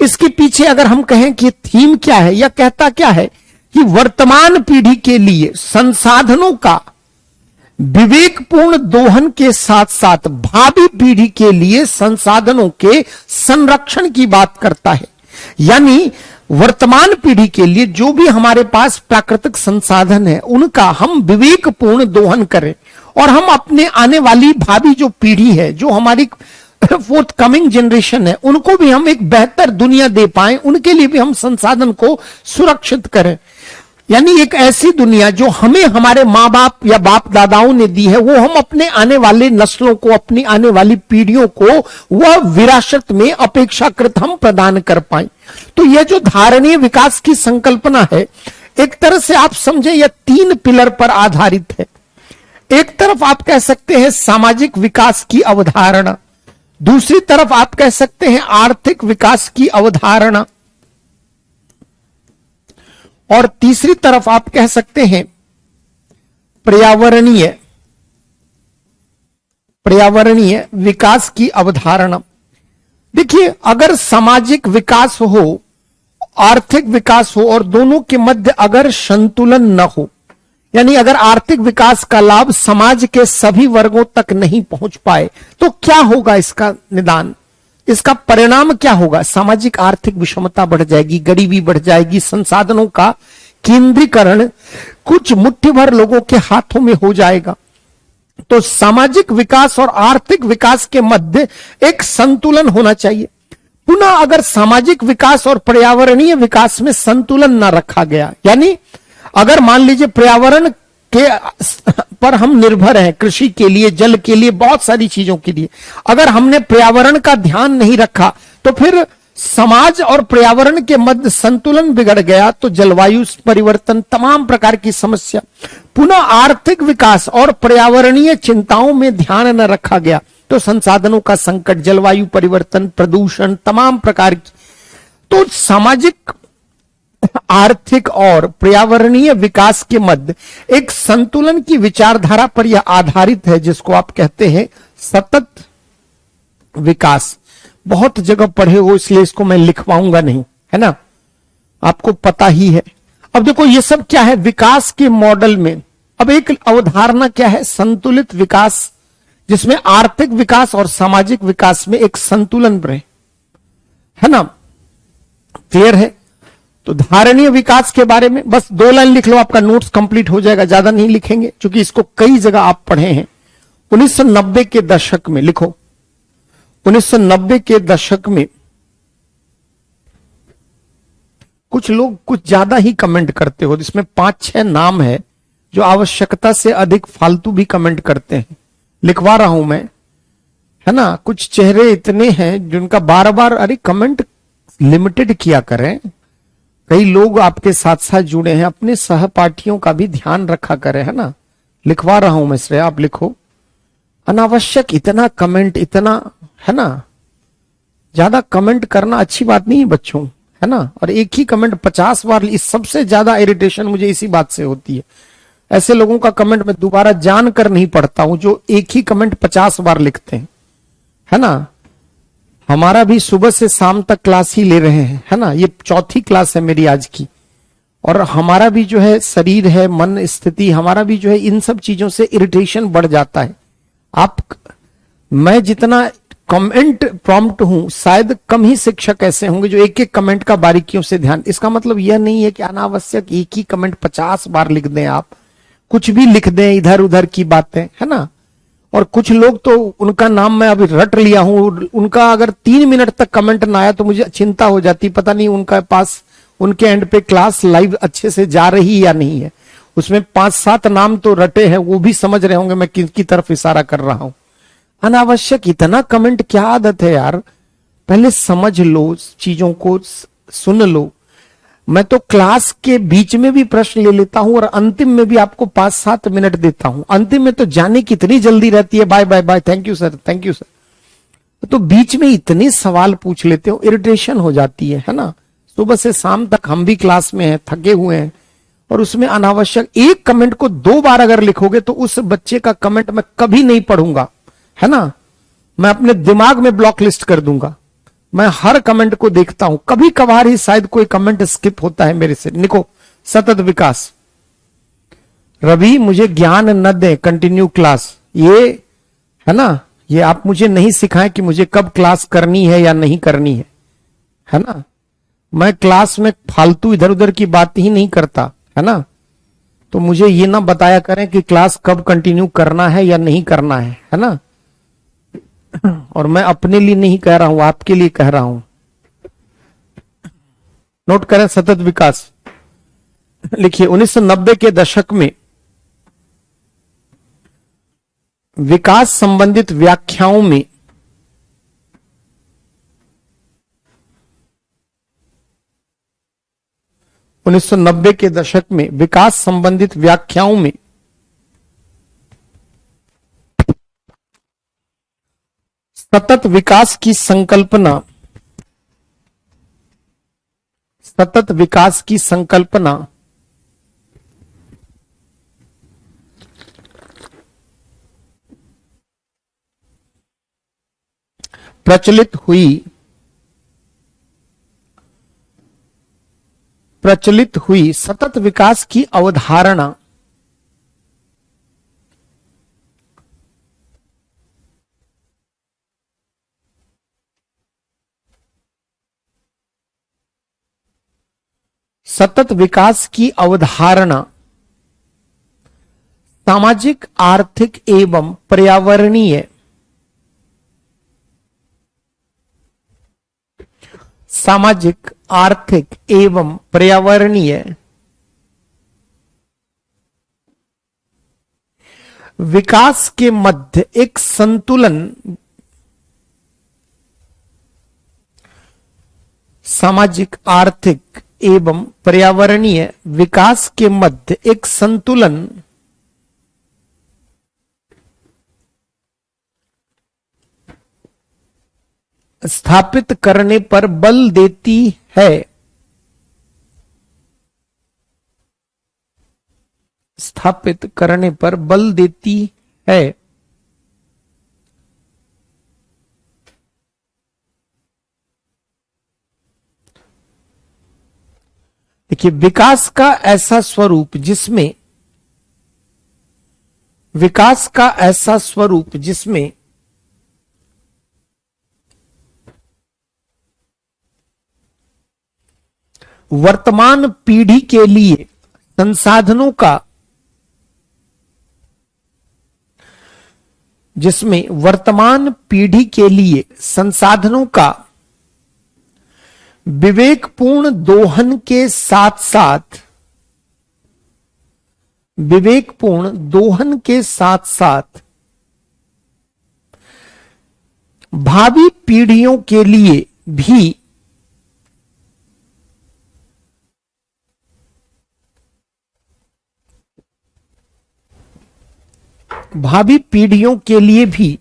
इसके पीछे अगर हम कहें कि थीम क्या है या कहता क्या है कि वर्तमान पीढ़ी के लिए संसाधनों का विवेकपूर्ण दोहन के साथ साथ भावी पीढ़ी के लिए संसाधनों के संरक्षण की बात करता है। यानी वर्तमान पीढ़ी के लिए जो भी हमारे पास प्राकृतिक संसाधन है उनका हम विवेकपूर्ण दोहन करें और हम अपने आने वाली भावी जो पीढ़ी है, जो हमारी फोर्थ कमिंग जनरेशन है, उनको भी हम एक बेहतर दुनिया दे पाए, उनके लिए भी हम संसाधन को सुरक्षित करें। यानी एक ऐसी दुनिया जो हमें हमारे माँ बाप या बाप दादाओं ने दी है वो हम अपने आने वाले नस्लों को, अपनी आने वाली पीढ़ियों को वह विरासत में अपेक्षाकृत हम प्रदान कर पाए। तो यह जो धारणीय विकास की संकल्पना है, एक तरह से आप समझे यह 3 पिलर पर आधारित है। एक तरफ आप कह सकते हैं सामाजिक विकास की अवधारणा, दूसरी तरफ आप कह सकते हैं आर्थिक विकास की अवधारणा, और तीसरी तरफ आप कह सकते हैं पर्यावरणीय विकास की अवधारणा। देखिए, अगर सामाजिक विकास हो, आर्थिक विकास हो और दोनों के मध्य अगर संतुलन न हो, यानी अगर आर्थिक विकास का लाभ समाज के सभी वर्गों तक नहीं पहुंच पाए तो क्या होगा? इसका निदान, इसका परिणाम क्या होगा? सामाजिक आर्थिक विषमता बढ़ जाएगी, गरीबी बढ़ जाएगी, संसाधनों का केंद्रीकरण कुछ मुट्ठी भर लोगों के हाथों में हो जाएगा, तो सामाजिक विकास और आर्थिक विकास के मध्य एक संतुलन होना चाहिए। पुनः अगर सामाजिक विकास और पर्यावरणीय विकास में संतुलन ना रखा गया, यानी अगर मान लीजिए पर्यावरण के पर हम निर्भर हैं, कृषि के लिए, जल के लिए, बहुत सारी चीजों के लिए, अगर हमने पर्यावरण का ध्यान नहीं रखा तो फिर समाज और पर्यावरण के मध्य संतुलन बिगड़ गया तो जलवायु परिवर्तन, तमाम प्रकार की समस्या। पुनः आर्थिक विकास और पर्यावरणीय चिंताओं में ध्यान न रखा गया तो संसाधनों का संकट, जलवायु परिवर्तन, प्रदूषण, तमाम प्रकार की। तो सामाजिक, आर्थिक और पर्यावरणीय विकास के मध्य एक संतुलन की विचारधारा पर यह आधारित है, जिसको आप कहते हैं सतत विकास। बहुत जगह पढ़े हो इसलिए इसको मैं लिखवाऊंगा नहीं, है ना, आपको पता ही है। अब देखो ये सब क्या है विकास के मॉडल में। अब एक अवधारणा क्या है, संतुलित विकास, जिसमें आर्थिक विकास और सामाजिक विकास में एक संतुलन रहे, है ना, क्लियर है। तो धारणीय विकास के बारे में बस 2 लाइन लिख लो, आपका नोट्स कंप्लीट हो जाएगा, ज्यादा नहीं लिखेंगे क्योंकि इसको कई जगह आप पढ़े हैं। 1990 के दशक में लिखो, 1990 के दशक में कुछ लोग कुछ ज्यादा ही कमेंट करते हो, जिसमें 5-6 नाम है जो आवश्यकता से अधिक फालतू भी कमेंट करते हैं, लिखवा रहा हूं मैं, है ना। कुछ चेहरे इतने हैं जिनका बार बार, अरे कमेंट लिमिटेड किया करें, कई लोग आपके साथ साथ जुड़े हैं, अपने सहपाठियों का भी ध्यान रखा करें, है ना। लिखवा रहा हूं मैं श्रेया, आप लिखो। अनावश्यक इतना कमेंट, इतना, है ना, ज्यादा कमेंट करना अच्छी बात नहीं है बच्चों, है ना। और एक ही कमेंट 50 बार, इस सबसे ज्यादा इरिटेशन मुझे इसी बात से होती है। ऐसे लोगों का कमेंट मैं दोबारा जानकर नहीं पढ़ता हूं जो एक ही कमेंट 50 बार लिखते हैं, है ना। हमारा भी सुबह से शाम तक क्लास ही ले रहे हैं, है ना, ये 4थी क्लास है मेरी आज की, और हमारा भी जो है शरीर है, मन स्थिति, हमारा भी जो है इन सब चीजों से इरिटेशन बढ़ जाता है। आप, मैं जितना कमेंट प्रॉम्प्ट हूं, शायद कम ही शिक्षक ऐसे होंगे जो एक एक कमेंट का बारीकियों से ध्यान। इसका मतलब यह नहीं है कि अनावश्यक एक ही कमेंट 50 बार लिख दें, आप कुछ भी लिख दें, इधर उधर की बातें, है ना। और कुछ लोग तो, उनका नाम मैं अभी रट लिया हूं, उनका अगर 3 मिनट तक कमेंट ना आया तो मुझे चिंता हो जाती, पता नहीं उनका पास, उनके एंड पे क्लास लाइव अच्छे से जा रही या नहीं है। उसमें 5-7 नाम तो रटे हैं, वो भी समझ रहे होंगे मैं किसकी तरफ इशारा कर रहा हूं। अनावश्यक इतना कमेंट क्या आदत है यार, पहले समझ लो चीजों को, सुन लो। मैं तो क्लास के बीच में भी प्रश्न ले लेता हूं और अंतिम में भी आपको 5-7 मिनट देता हूं। अंतिम में तो जाने की इतनी जल्दी रहती है, bye bye bye, thank you sir, thank you sir. तो बीच में इतने सवाल पूछ लेते हो, इरिटेशन हो जाती है ना। सुबह से शाम तक हम भी क्लास में हैं, थके हुए हैं, और उसमें अनावश्यक एक कमेंट को 2 बार अगर लिखोगे तो उस बच्चे का कमेंट मैं कभी नहीं पढ़ूंगा, है ना। मैं अपने दिमाग में ब्लॉक लिस्ट कर दूंगा। मैं हर कमेंट को देखता हूं, कभी कभार ही शायद कोई कमेंट स्किप होता है मेरे से। निको, सतत विकास, रवि मुझे ज्ञान न दे, कंटिन्यू क्लास, ये, है ना, ये आप मुझे नहीं सिखाएं कि मुझे कब क्लास करनी है या नहीं करनी है ना। मैं क्लास में फालतू इधर उधर की बात ही नहीं करता, है ना। तो मुझे ये ना बताया करें कि क्लास कब कंटिन्यू करना है या नहीं करना है ना। और मैं अपने लिए नहीं कह रहा हूं, आपके लिए कह रहा हूं। नोट करें, सतत विकास लिखिए। 1990 के दशक में विकास संबंधित व्याख्याओं में 1990 के दशक में विकास संबंधित व्याख्याओं में सतत विकास की संकल्पना, सतत विकास की संकल्पना प्रचलित हुई सतत विकास की अवधारणा सतत विकास की अवधारणा सामाजिक, आर्थिक एवं पर्यावरणीय सामाजिक, आर्थिक एवं पर्यावरणीय विकास के मध्य एक संतुलन, सामाजिक, आर्थिक एवं पर्यावरणीय विकास के मध्य एक संतुलन स्थापित करने पर बल देती है। स्थापित करने पर बल देती है। देखिए, विकास का ऐसा स्वरूप जिसमें वर्तमान पीढ़ी के लिए संसाधनों का विवेकपूर्ण दोहन के साथ भावी पीढ़ियों के लिए भी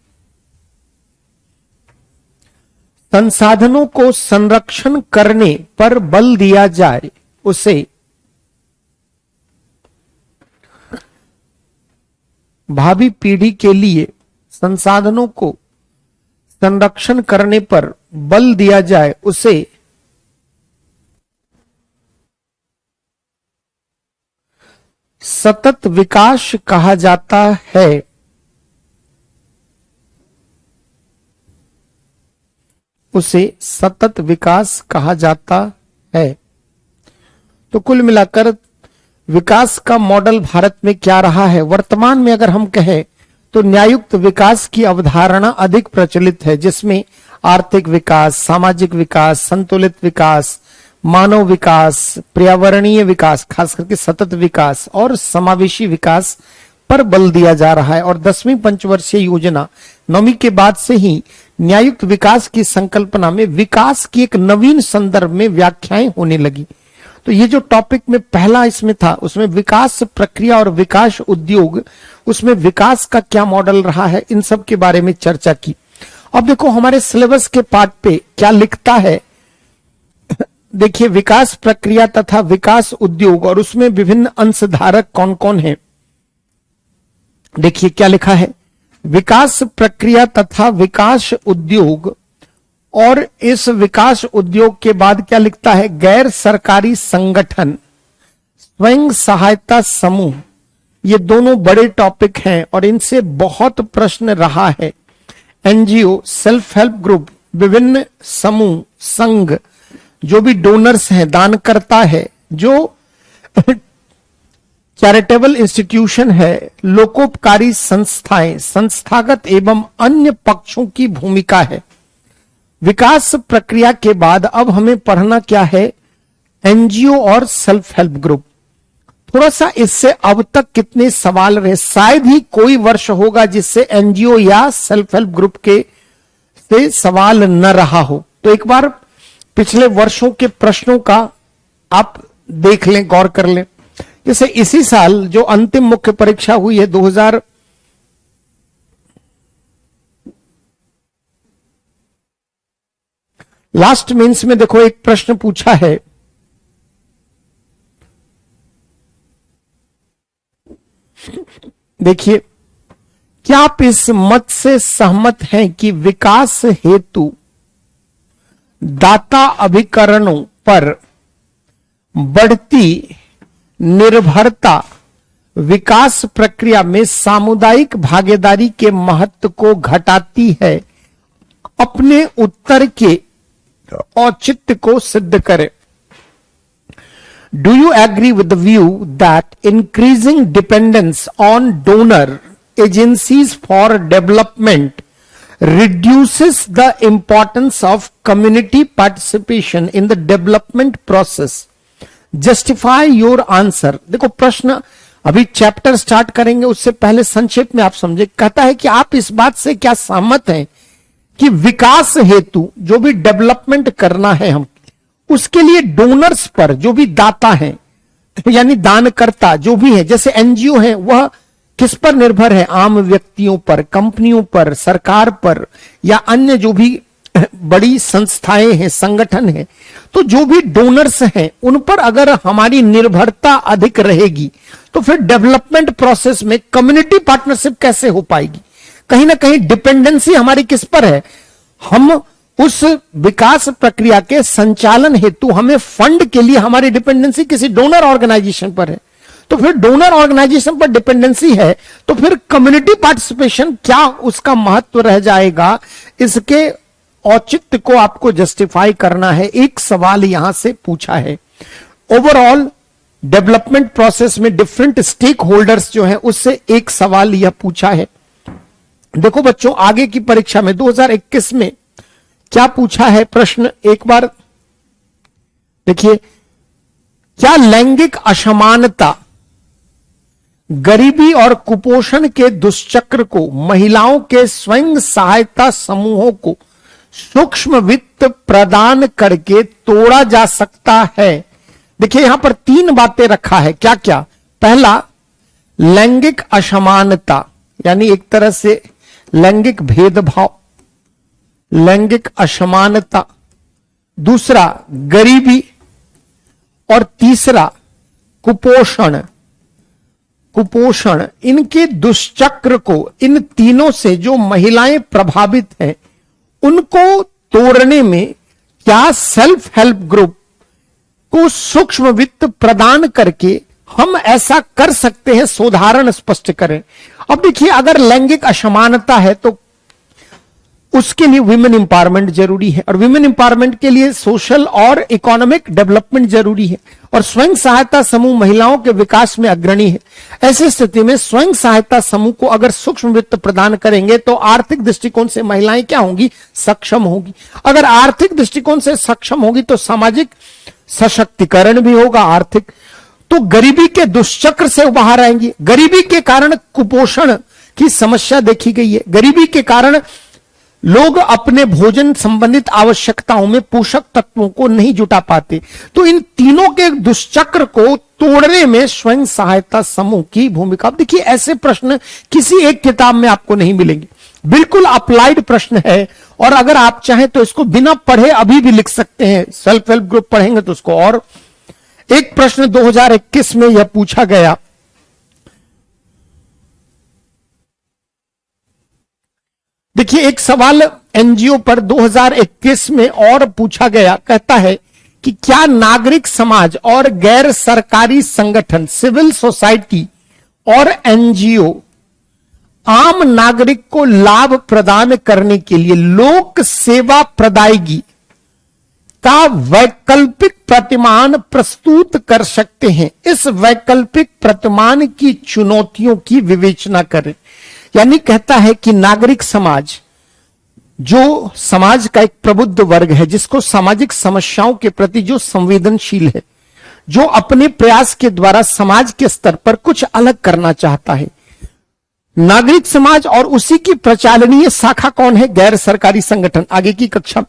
संसाधनों को संरक्षण करने पर बल दिया जाए, उसे भावी पीढ़ी के लिए संसाधनों को संरक्षण करने पर बल दिया जाए, उसे सतत विकास कहा जाता है। उसे सतत विकास कहा जाता है। तो कुल मिलाकर विकास का मॉडल भारत में क्या रहा है? वर्तमान में अगर हम कहें तो न्यायुक्त विकास की अवधारणा अधिक प्रचलित है, जिसमें आर्थिक विकास, सामाजिक विकास, संतुलित विकास, मानव विकास, पर्यावरणीय विकास, खास करके सतत विकास और समावेशी विकास पर बल दिया जा रहा है। और 10वीं पंचवर्षीय योजना 9वीं के बाद से ही न्यायुक्त विकास की संकल्पना में विकास की एक नवीन संदर्भ में व्याख्याएं होने लगी। तो ये जो टॉपिक में पहला इसमें था, उसमें विकास प्रक्रिया और विकास उद्योग, उसमें विकास का क्या मॉडल रहा है, इन सब के बारे में चर्चा की। अब देखो हमारे सिलेबस के पार्ट पे क्या लिखता है। देखिए, विकास प्रक्रिया तथा विकास उद्योग और उसमें विभिन्न अंशधारक कौन कौन है। देखिए क्या लिखा है, विकास प्रक्रिया तथा विकास उद्योग, और इस विकास उद्योग के बाद क्या लिखता है, गैर सरकारी संगठन, स्वयं सहायता समूह। ये दोनों बड़े टॉपिक हैं और इनसे बहुत प्रश्न रहा है। एनजीओ, सेल्फ हेल्प ग्रुप, विभिन्न समूह, संघ, जो भी डोनर्स हैं, दानकर्ता है, जो चैरिटेबल इंस्टीट्यूशन है, लोकोपकारी संस्थाएं, संस्थागत एवं अन्य पक्षों की भूमिका है। विकास प्रक्रिया के बाद अब हमें पढ़ना क्या है, एनजीओ और सेल्फ हेल्प ग्रुप। थोड़ा सा इससे अब तक कितने सवाल रहे, शायद ही कोई वर्ष होगा जिससे एनजीओ या सेल्फ हेल्प ग्रुप के से सवाल न रहा हो। तो एक बार पिछले वर्षों के प्रश्नों का आप देख लें, गौर कर लें। जैसे इसी साल जो अंतिम मुख्य परीक्षा हुई है 2000 लास्ट मेंस में, देखो एक प्रश्न पूछा है, देखिए, क्या आप इस मत से सहमत हैं कि विकास हेतु दाता अभिकरणों पर बढ़ती निर्भरता विकास प्रक्रिया में सामुदायिक भागीदारी के महत्व को घटाती है? अपने उत्तर के औचित्य को सिद्ध करें। Do you agree with the view that increasing dependence on donor agencies for development reduces the importance of community participation in the development process? Justify your answer. देखो प्रश्न अभी चैप्टर स्टार्ट करेंगे उससे पहले संक्षेप में आप समझे। कहता है कि आप इस बात से क्या सहमत हैं कि विकास हेतु जो भी डेवलपमेंट करना है हम, उसके लिए डोनर्स पर, जो भी दाता हैं यानी दानकर्ता जो भी है, जैसे एनजीओ है, वह किस पर निर्भर है? आम व्यक्तियों पर, कंपनियों पर, सरकार पर, या अन्य जो भी बड़ी संस्थाएं हैं, संगठन हैं। तो जो भी डोनर्स हैं उन पर अगर हमारी निर्भरता अधिक रहेगी तो फिर डेवलपमेंट प्रोसेस में कम्युनिटी पार्टनरशिप कैसे हो पाएगी? कहीं ना कहीं डिपेंडेंसी हमारी किस पर है? हम उस विकास प्रक्रिया के संचालन हेतु हमें फंड के लिए हमारी डिपेंडेंसी किसी डोनर ऑर्गेनाइजेशन पर है। तो फिर डोनर ऑर्गेनाइजेशन पर डिपेंडेंसी है तो फिर कम्युनिटी पार्टिसिपेशन क्या उसका महत्व रह जाएगा? इसके औचित्य को आपको जस्टिफाई करना है। एक सवाल यहां से पूछा है, ओवरऑल डेवलपमेंट प्रोसेस में डिफरेंट स्टेक होल्डर्स जो है उससे एक सवाल यह पूछा है। देखो बच्चों, आगे की परीक्षा में 2021 में क्या पूछा है प्रश्न, एक बार देखिए। क्या लैंगिक असमानता, गरीबी और कुपोषण के दुष्चक्र को महिलाओं के स्वयं सहायता समूहों को सूक्ष्म वित्त प्रदान करके तोड़ा जा सकता है? देखिए यहां पर तीन बातें रखा है। क्या क्या? पहला, लैंगिक असमानता यानी एक तरह से लैंगिक भेदभाव, लैंगिक असमानता। दूसरा, गरीबी। और तीसरा, कुपोषण। कुपोषण, इनके दुष्चक्र को, इन तीनों से जो महिलाएं प्रभावित हैं उनको तोड़ने में क्या सेल्फ हेल्प ग्रुप को सूक्ष्म वित्त प्रदान करके हम ऐसा कर सकते हैं? उदाहरण स्पष्ट करें। अब देखिए, अगर लैंगिक असमानता है तो उसके लिए विमेन एम्पावरमेंट जरूरी है, और विमेन एम्पावरमेंट के लिए सोशल और इकोनॉमिक डेवलपमेंट जरूरी है, और स्वयं सहायता समूह महिलाओं के विकास में अग्रणी है। ऐसी स्थिति में स्वयं सहायता समूह को अगर सूक्ष्म वित्त प्रदान करेंगे तो आर्थिक दृष्टिकोण से महिलाएं क्या होंगी? सक्षम होगी। अगर आर्थिक दृष्टिकोण से सक्षम होगी तो सामाजिक सशक्तिकरण भी होगा, आर्थिक, तो गरीबी के दुष्चक्र से बाहर आएंगी। गरीबी के कारण कुपोषण की समस्या देखी गई है। गरीबी के कारण लोग अपने भोजन संबंधित आवश्यकताओं में पोषक तत्वों को नहीं जुटा पाते। तो इन तीनों के दुष्चक्र को तोड़ने में स्वयं सहायता समूह की भूमिका। देखिए, ऐसे प्रश्न किसी एक किताब में आपको नहीं मिलेंगे, बिल्कुल अप्लाइड प्रश्न है। और अगर आप चाहें तो इसको बिना पढ़े अभी भी लिख सकते हैं। सेल्फ हेल्प ग्रुप पढ़ेंगे तो उसको। और एक प्रश्न 2021 में यह पूछा गया, देखिए एक सवाल एनजीओ पर 2021 में और पूछा गया। कहता है कि क्या नागरिक समाज और गैर सरकारी संगठन, सिविल सोसाइटी और एनजीओ आम नागरिक को लाभ प्रदान करने के लिए लोक सेवा प्रदायगी का वैकल्पिक प्रतिमान प्रस्तुत कर सकते हैं? इस वैकल्पिक प्रतिमान की चुनौतियों की विवेचना करें। यानी कहता है कि नागरिक समाज, जो समाज का एक प्रबुद्ध वर्ग है, जिसको सामाजिक समस्याओं के प्रति जो संवेदनशील है, जो अपने प्रयास के द्वारा समाज के स्तर पर कुछ अलग करना चाहता है, नागरिक समाज और उसी की प्रचालनीय शाखा कौन है? गैर सरकारी संगठन। आगे की कक्षा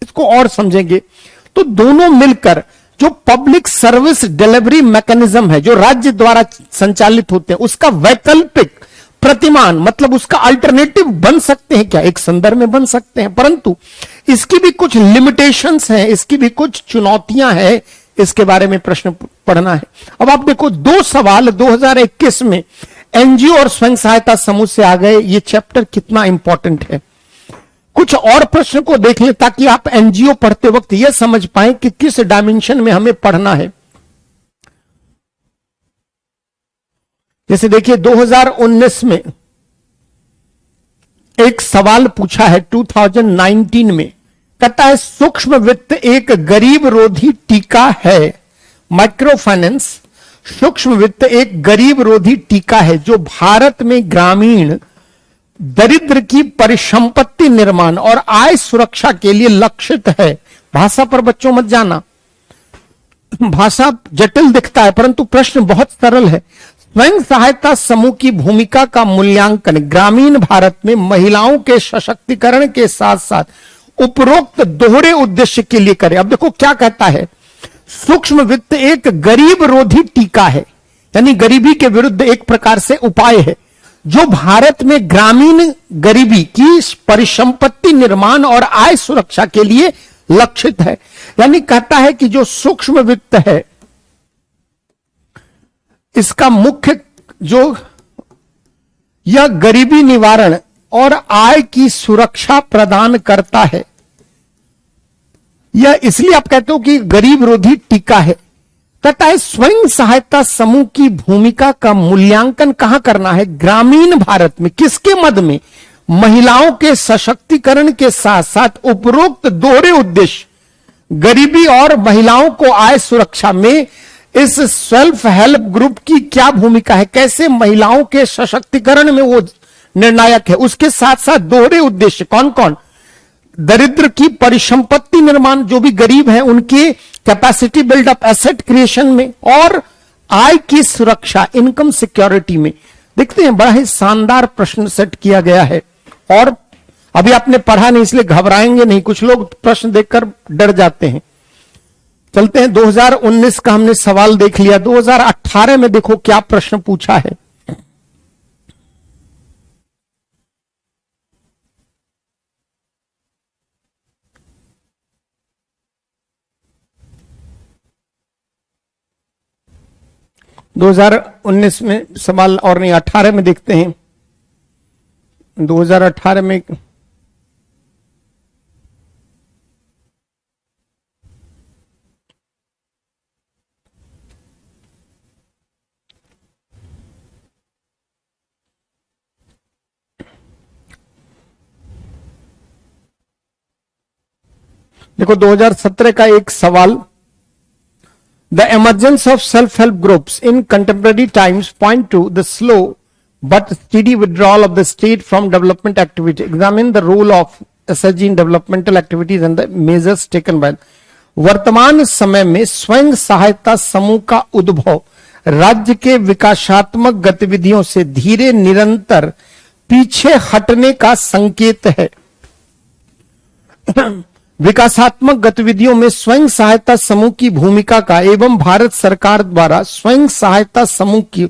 इसको और समझेंगे। तो दोनों मिलकर जो पब्लिक सर्विस डिलीवरी मैकेनिज्म है, जो राज्य द्वारा संचालित होते हैं, उसका वैकल्पिक प्रतिमान, मतलब उसका अल्टरनेटिव बन सकते हैं क्या? एक संदर्भ में बन सकते हैं, परंतु इसकी भी कुछ लिमिटेशंस हैं, इसकी भी कुछ चुनौतियां हैं। इसके बारे में प्रश्न पढ़ना है। अब आप देखो, दो सवाल 2021 में एनजीओ और स्वयं सहायता समूह से आ गए। ये चैप्टर कितना इंपॉर्टेंट है। कुछ और प्रश्न को देख लें ताकि आप एनजीओ पढ़ते वक्त यह समझ पाएं कि किस डायमेंशन में हमें पढ़ना है। जैसे देखिए 2019 में एक सवाल पूछा है 2019 में। कहता है सूक्ष्म वित्त एक गरीब रोधी टीका है, माइक्रो फाइनेंस, सूक्ष्म वित्त एक गरीब रोधी टीका है जो भारत में ग्रामीण दरिद्र की परिसंपत्ति निर्माण और आय सुरक्षा के लिए लक्षित है। भाषा पर बच्चों मत जाना, भाषा जटिल दिखता है परंतु प्रश्न बहुत सरल है। स्वयं सहायता समूह की भूमिका का मूल्यांकन ग्रामीण भारत में महिलाओं के सशक्तिकरण के साथ साथ उपरोक्त दोहरे उद्देश्य के लिए करें। अब देखो क्या कहता है, सूक्ष्म वित्त एक गरीब रोधी टीका है, यानी गरीबी के विरुद्ध एक प्रकार से उपाय है जो भारत में ग्रामीण गरीबी की परिसंपत्ति निर्माण और आय सुरक्षा के लिए लक्षित है। यानी कहता है कि जो सूक्ष्म वित्त है इसका मुख्य जो यह गरीबी निवारण और आय की सुरक्षा प्रदान करता है। यह इसलिए आप कहते हो कि गरीब रोधी टीका है। कहता है स्वयं सहायता समूह की भूमिका का मूल्यांकन कहां करना है, ग्रामीण भारत में। किसके मद में, महिलाओं के सशक्तिकरण के साथ साथ उपरोक्त दोहरे उद्देश्य गरीबी और महिलाओं को आय सुरक्षा में इस सेल्फ हेल्प ग्रुप की क्या भूमिका है, कैसे महिलाओं के सशक्तिकरण में वो निर्णायक है। उसके साथ साथ दोहरे उद्देश्य कौन कौन, दरिद्र की परिसंपत्ति निर्माण, जो भी गरीब हैं उनकी कैपेसिटी बिल्डअप एसेट क्रिएशन में, और आय की सुरक्षा इनकम सिक्योरिटी में। देखते हैं बड़ा ही शानदार प्रश्न सेट किया गया है और अभी आपने पढ़ा नहीं इसलिए घबराएंगे नहीं। कुछ लोग प्रश्न देखकर डर जाते हैं। चलते हैं 2019 का हमने सवाल देख लिया। 2018 में देखो क्या प्रश्न पूछा है। दो 2019 में सवाल और नहीं, 18 में देखते हैं। 2018 में देखो 2017 का एक सवाल, the emergence of self-help groups in contemporary times point to the slow but steady withdrawal of the state from development activity. Examine the role of SHG in developmental activities and the measures taken by. वर्तमान समय में स्वयं सहायता समूह का उद्भव राज्य के विकासात्मक गतिविधियों से धीरे निरंतर पीछे हटने का संकेत है। विकासात्मक गतिविधियों में स्वयं सहायता समूह की भूमिका का एवं भारत सरकार द्वारा स्वयं सहायता समूह की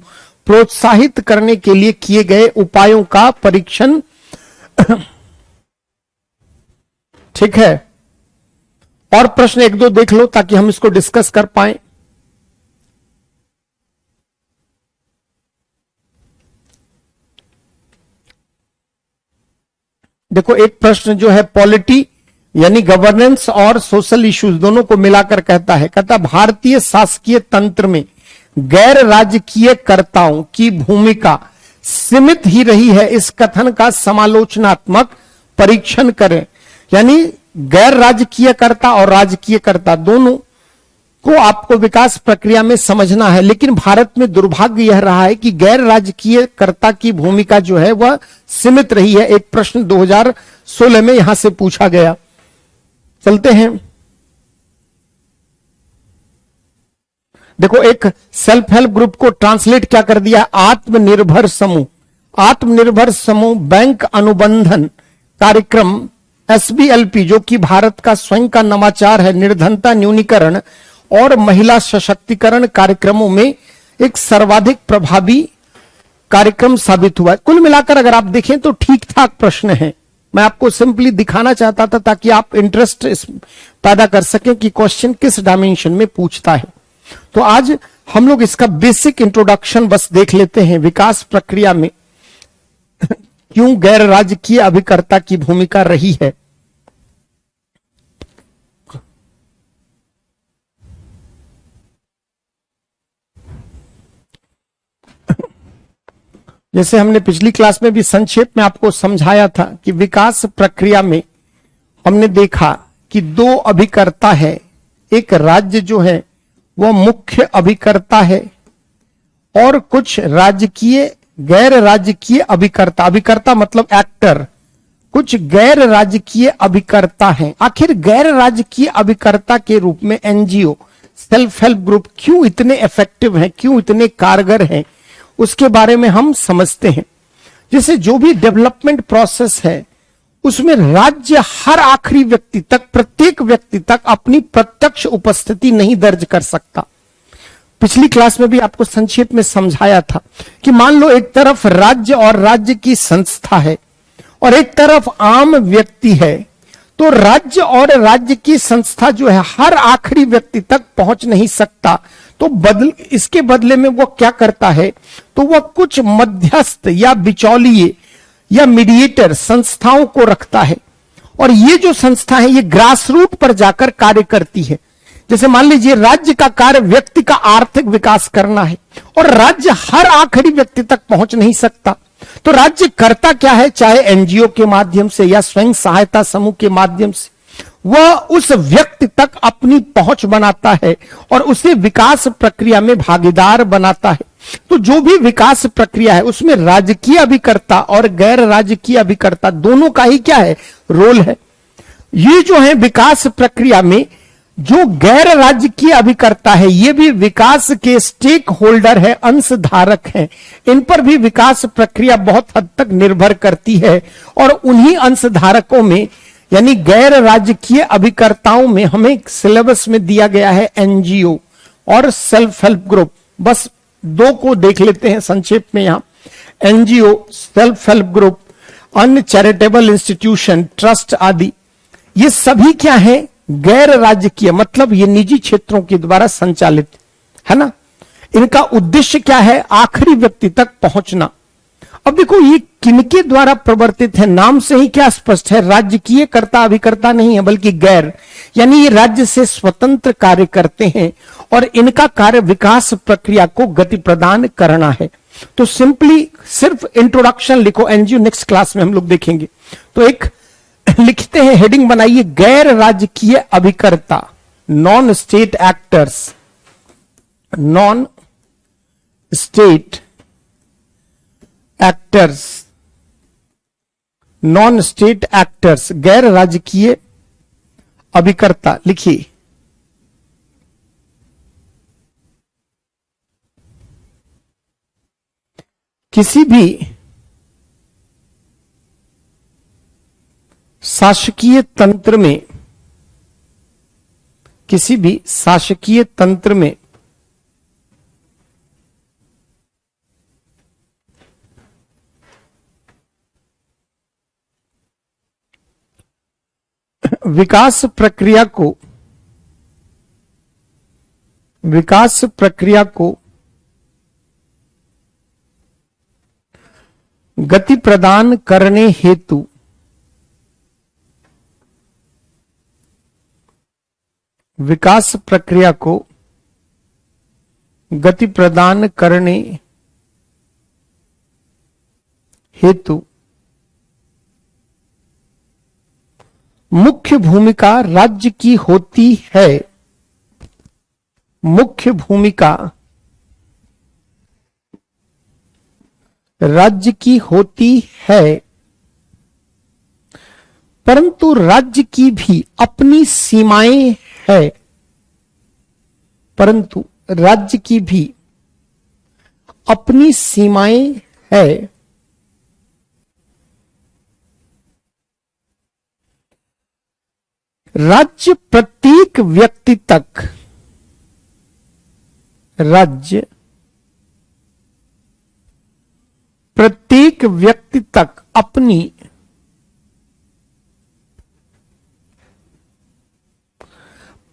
प्रोत्साहित करने के लिए किए गए उपायों का परीक्षण। ठीक है, और प्रश्न एक दो देख लो ताकि हम इसको डिस्कस कर पाए। देखो एक प्रश्न जो है पॉलिटी यानी गवर्नेंस और सोशल इश्यूज दोनों को मिलाकर कहता है, भारतीय शासकीय तंत्र में गैर राजकीय कर्ताओं की भूमिका सीमित ही रही है। इस कथन का समालोचनात्मक परीक्षण करें। यानी गैर राजकीय कर्ता और राजकीय कर्ता दोनों को आपको विकास प्रक्रिया में समझना है, लेकिन भारत में दुर्भाग्य यह रहा है कि गैर राजकीय कर्ता की भूमिका जो है वह सीमित रही है। एक प्रश्न 2016 में यहां से पूछा गया। चलते हैं, देखो एक सेल्फ हेल्प ग्रुप को ट्रांसलेट क्या कर दिया, आत्मनिर्भर समूह। आत्मनिर्भर समूह बैंक अनुबंधन कार्यक्रम SBLP जो कि भारत का स्वयं का नवाचार है, निर्धनता न्यूनीकरण और महिला सशक्तिकरण कार्यक्रमों में एक सर्वाधिक प्रभावी कार्यक्रम साबित हुआ है। कुल मिलाकर अगर आप देखें तो ठीक ठाक प्रश्न है। मैं आपको सिंपली दिखाना चाहता था ताकि आप इंटरेस्ट पैदा कर सकें कि क्वेश्चन किस डायमेंशन में पूछता है। तो आज हम लोग इसका बेसिक इंट्रोडक्शन बस देख लेते हैं। विकास प्रक्रिया में क्यों गैर राजकीय अभिकर्ता की भूमिका रही है। जैसे हमने पिछली क्लास में भी संक्षेप में आपको समझाया था कि विकास प्रक्रिया में हमने देखा कि दो अभिकर्ता है, एक राज्य जो है वह मुख्य अभिकर्ता है और कुछ राजकीय गैर राजकीय अभिकर्ता, अभिकर्ता मतलब एक्टर, कुछ गैर राजकीय अभिकर्ता हैं। आखिर गैर राजकीय अभिकर्ता के रूप में एनजीओ, सेल्फ हेल्प ग्रुप क्यों इतने इफेक्टिव हैं, क्यों इतने कारगर हैं, उसके बारे में हम समझते हैं। जैसे जो भी डेवलपमेंट प्रोसेस है उसमें राज्य हर आखिरी व्यक्ति तक, प्रत्येक व्यक्ति तक अपनी प्रत्यक्ष उपस्थिति नहीं दर्ज कर सकता। पिछली क्लास में भी आपको संक्षेप में समझाया था कि मान लो एक तरफ राज्य और राज्य की संस्था है और एक तरफ आम व्यक्ति है, तो राज्य और राज्य की संस्था जो है हर आखिरी व्यक्ति तक पहुंच नहीं सकता। तो इसके बदले में वो क्या करता है, तो वह कुछ मध्यस्थ या बिचौलिए या मीडिएटर संस्थाओं को रखता है, और ये जो संस्था है ये ग्रास रूट पर जाकर कार्य करती है। जैसे मान लीजिए राज्य का कार्य व्यक्ति का आर्थिक विकास करना है और राज्य हर आखिरी व्यक्ति तक पहुंच नहीं सकता, तो राज्य करता क्या है, चाहे एनजीओ के माध्यम से या स्वयं सहायता समूह के माध्यम से वह उस व्यक्ति तक अपनी पहुंच बनाता है और उसे विकास प्रक्रिया में भागीदार बनाता है। तो जो भी विकास प्रक्रिया है उसमें राजकीय अभिकर्ता और गैर राजकीय अभिकर्ता दोनों का ही क्या है, रोल है। ये जो है विकास प्रक्रिया में जो गैर राजकीय अभिकर्ता है ये भी विकास के स्टेक होल्डर है, अंशधारक हैं। इन पर भी विकास प्रक्रिया बहुत हद तक निर्भर करती है और उन्हीं अंशधारकों में यानी गैर राजकीय अभिकर्ताओं में हमें सिलेबस में दिया गया है एनजीओ और सेल्फ हेल्प ग्रुप। बस दो को देख लेते हैं संक्षेप में यहां। एनजीओ, सेल्फ हेल्प ग्रुप, अन्य चैरिटेबल इंस्टीट्यूशन, ट्रस्ट आदि, ये सभी क्या है, गैर राजकीय, मतलब ये निजी क्षेत्रों के द्वारा संचालित है ना। इनका उद्देश्य क्या है, आखिरी व्यक्ति तक पहुंचना। अब देखो ये किनके द्वारा प्रवर्तित है, नाम से ही क्या स्पष्ट है, राजकीय कर्ता अभिकर्ता नहीं है बल्कि गैर, यानी ये राज्य से स्वतंत्र कार्य करते हैं और इनका कार्य विकास प्रक्रिया को गति प्रदान करना है। तो सिंपली सिर्फ इंट्रोडक्शन लिखो, एनजीओ नेक्स्ट क्लास में हम लोग देखेंगे। तो एक लिखते हैं, हेडिंग बनाइए, गैर राजकीय अभिकर्ता, non state actors, non state actors, non state actors, गैर राजकीय अभिकर्ता। लिखिए, किसी भी शासकीय तंत्र में, किसी भी शासकीय तंत्र में विकास प्रक्रिया को गति प्रदान करने हेतु विकास प्रक्रिया को गति प्रदान करने हेतु मुख्य भूमिका राज्य की होती है। मुख्य भूमिका राज्य की होती है, परंतु राज्य की भी अपनी सीमाएं है, परंतु राज्य की भी अपनी सीमाएं है। राज्य प्रत्येक व्यक्ति तक, राज्य प्रत्येक व्यक्ति तक अपनी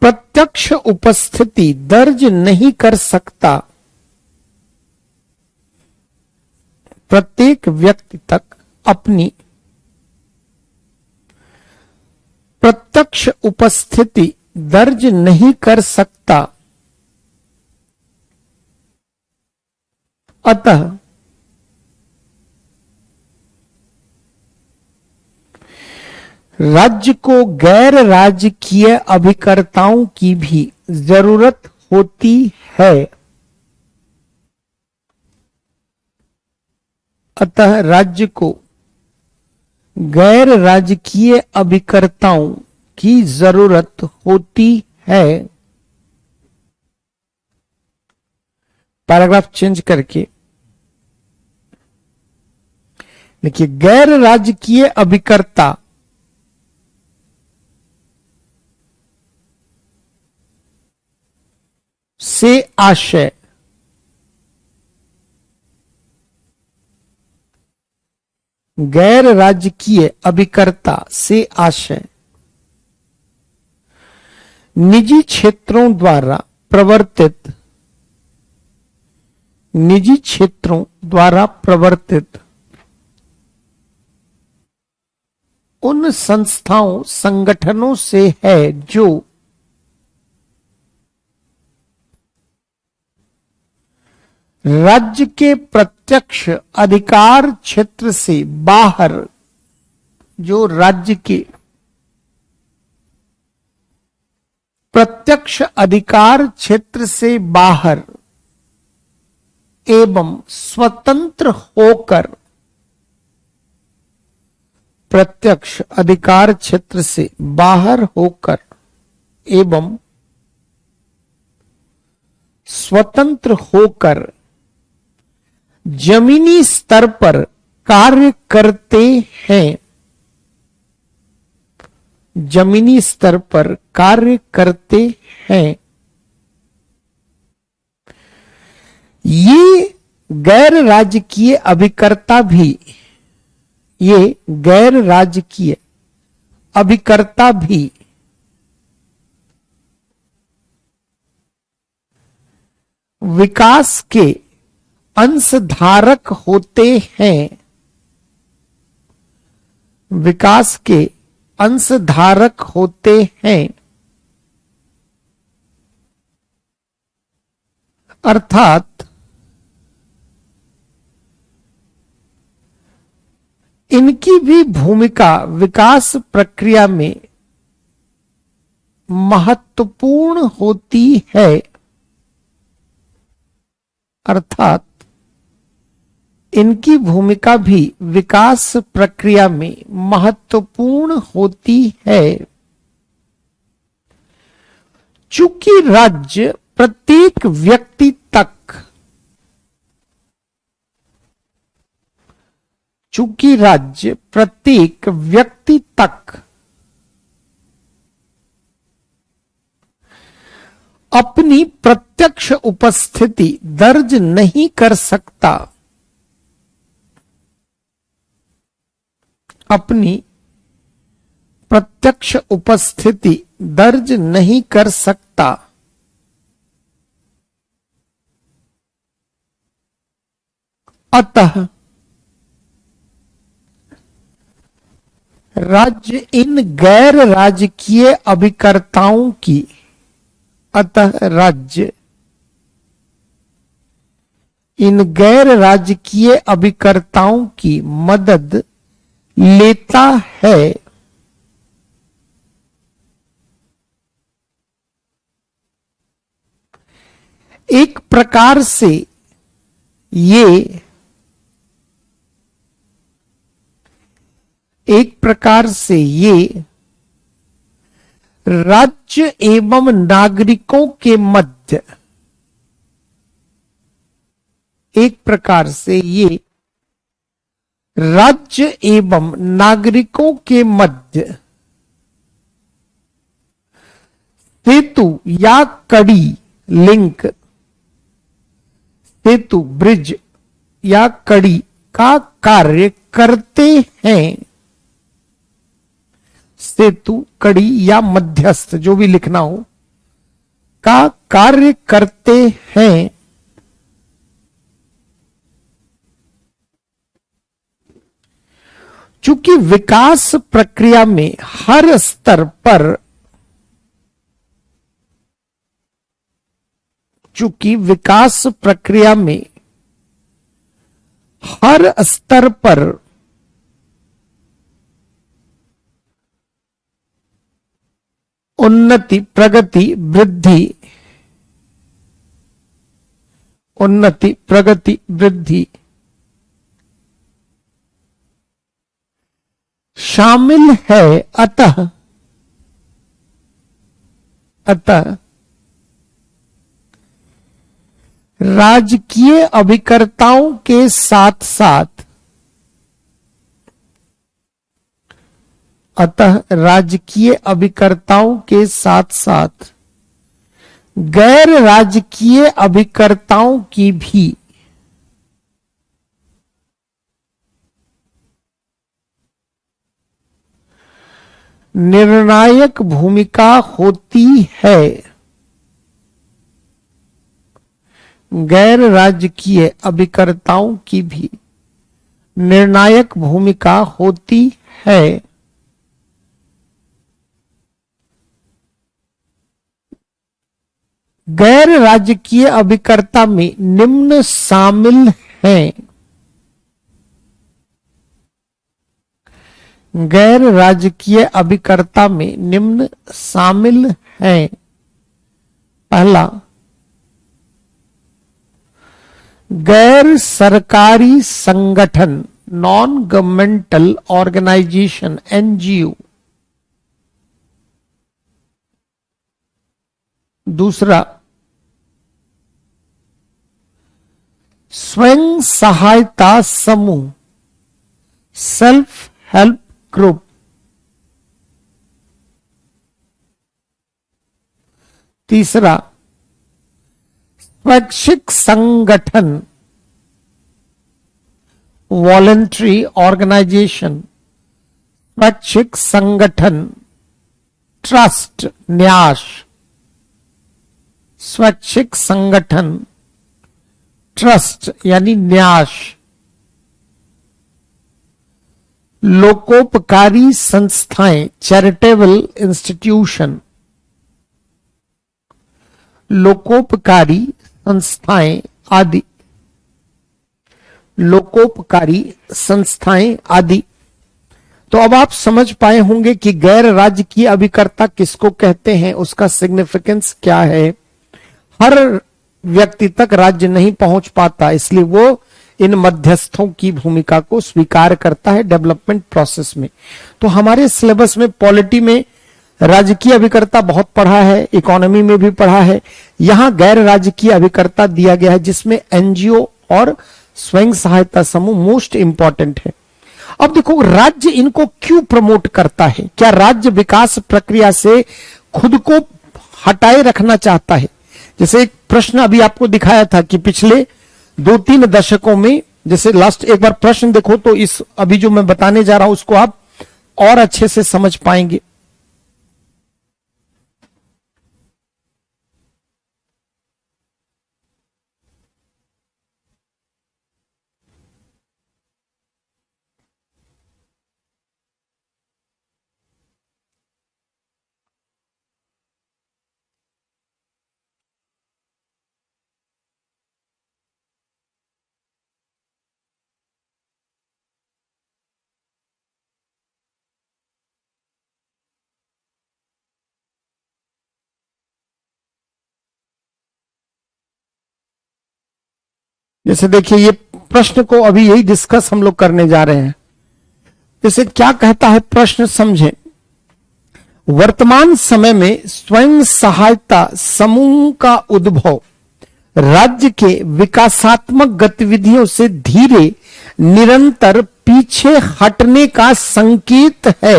प्रत्यक्ष उपस्थिति दर्ज नहीं कर सकता। प्रत्येक व्यक्ति तक अपनी प्रत्यक्ष उपस्थिति दर्ज नहीं कर सकता। अतः राज्य को गैर राजकीय अभिकर्ताओं की भी जरूरत होती है, अतः राज्य को गैर राजकीय अभिकर्ताओं की जरूरत होती है। पैराग्राफ चेंज करके देखिए, गैर राजकीय अभिकर्ता से आशय गैर राजकीय अभिकर्ता से आशय निजी क्षेत्रों द्वारा प्रवर्तित उन संस्थाओं संगठनों से है जो राज्य के प्रत्यक्ष अधिकार क्षेत्र से बाहर, जो राज्य के प्रत्यक्ष अधिकार क्षेत्र से बाहर एवं स्वतंत्र होकर, प्रत्यक्ष अधिकार क्षेत्र से बाहर होकर एवं स्वतंत्र होकर जमीनी स्तर पर कार्य करते हैं, जमीनी स्तर पर कार्य करते हैं। ये गैर राजकीय अभिकर्ता भी, ये गैर राजकीय अभिकर्ता भी विकास के अंशधारक होते हैं, विकास के अंशधारक होते हैं। अर्थात इनकी भी भूमिका विकास प्रक्रिया में महत्वपूर्ण होती है, अर्थात इनकी भूमिका भी विकास प्रक्रिया में महत्वपूर्ण होती है। चूंकि राज्य प्रत्येक व्यक्ति तक, चूंकि राज्य प्रत्येक व्यक्ति तक अपनी प्रत्यक्ष उपस्थिति दर्ज नहीं कर सकता, अपनी प्रत्यक्ष उपस्थिति दर्ज नहीं कर सकता, अतः राज्य इन गैर राजकीय अभिकर्ताओं की, अतः राज्य इन गैर राजकीय अभिकर्ताओं की मदद लेता है। एक प्रकार से ये राज्य एवं नागरिकों के मध्य, एक प्रकार से ये राज्य एवं नागरिकों के मध्य सेतु या कड़ी, लिंक, सेतु, ब्रिज या कड़ी का कार्य करते हैं। सेतु, कड़ी या मध्यस्थ, जो भी लिखना हो, का कार्य करते हैं। चूंकि विकास प्रक्रिया में हर स्तर पर, चूंकि विकास प्रक्रिया में हर स्तर पर उन्नति, प्रगति, वृद्धि उन्नति, प्रगति, वृद्धि शामिल है। अतः राजकीय अभिकर्ताओं के साथ साथ गैर राजकीय अभिकर्ताओं की भी निर्णायक भूमिका होती है। गैर राजकीय अभिकर्ताओं की भी निर्णायक भूमिका होती है। गैर राजकीय अभिकर्ता में निम्न शामिल हैं। गैर राजकीय अभिकर्ता में निम्न शामिल हैं। पहला, गैर सरकारी संगठन, नॉन गवर्नमेंटल ऑर्गेनाइजेशन, एनजीओ। दूसरा, स्वयं सहायता समूह, सेल्फ हेल्प ग्रुप। तीसरा, स्वैच्छिक संगठन, वॉलंटरी ऑर्गेनाइजेशन, स्वैच्छिक संगठन, ट्रस्ट, न्यास। स्वैच्छिक संगठन, ट्रस्ट यानी न्यास। लोकोपकारी संस्थाएं, चैरिटेबल इंस्टीट्यूशन। लोकोपकारी संस्थाएं आदि। लोकोपकारी संस्थाएं आदि। तो अब आप समझ पाए होंगे कि गैर राजकीय अभिकर्ता किसको कहते हैं, उसका सिग्निफिकेंस क्या है। हर व्यक्ति तक राज्य नहीं पहुंच पाता, इसलिए वो इन मध्यस्थों की भूमिका को स्वीकार करता है डेवलपमेंट प्रोसेस में। तो हमारे सिलेबस में पॉलिटी में राजकीय अभिकर्ता बहुत पढ़ा है, इकोनॉमी में भी पढ़ा है। यहां गैर राजकीय अभिकर्ता दिया गया है जिसमें एनजीओ और स्वयं सहायता समूह मोस्ट इंपॉर्टेंट है। अब देखो, राज्य इनको क्यों प्रमोट करता है? क्या राज्य विकास प्रक्रिया से खुद को हटाए रखना चाहता है? जैसे एक प्रश्न अभी आपको दिखाया था कि पिछले 2-3 दशकों में, जैसे लास्ट एक बार प्रश्न देखो तो इस अभी जो मैं बताने जा रहा हूं उसको आप और अच्छे से समझ पाएंगे। जैसे देखिए, ये प्रश्न को अभी यही डिस्कस हम लोग करने जा रहे हैं। जैसे क्या कहता है प्रश्न, समझें। वर्तमान समय में स्वयं सहायता समूह का उद्भव राज्य के विकासात्मक गतिविधियों से धीरे निरंतर पीछे हटने का संकेत है।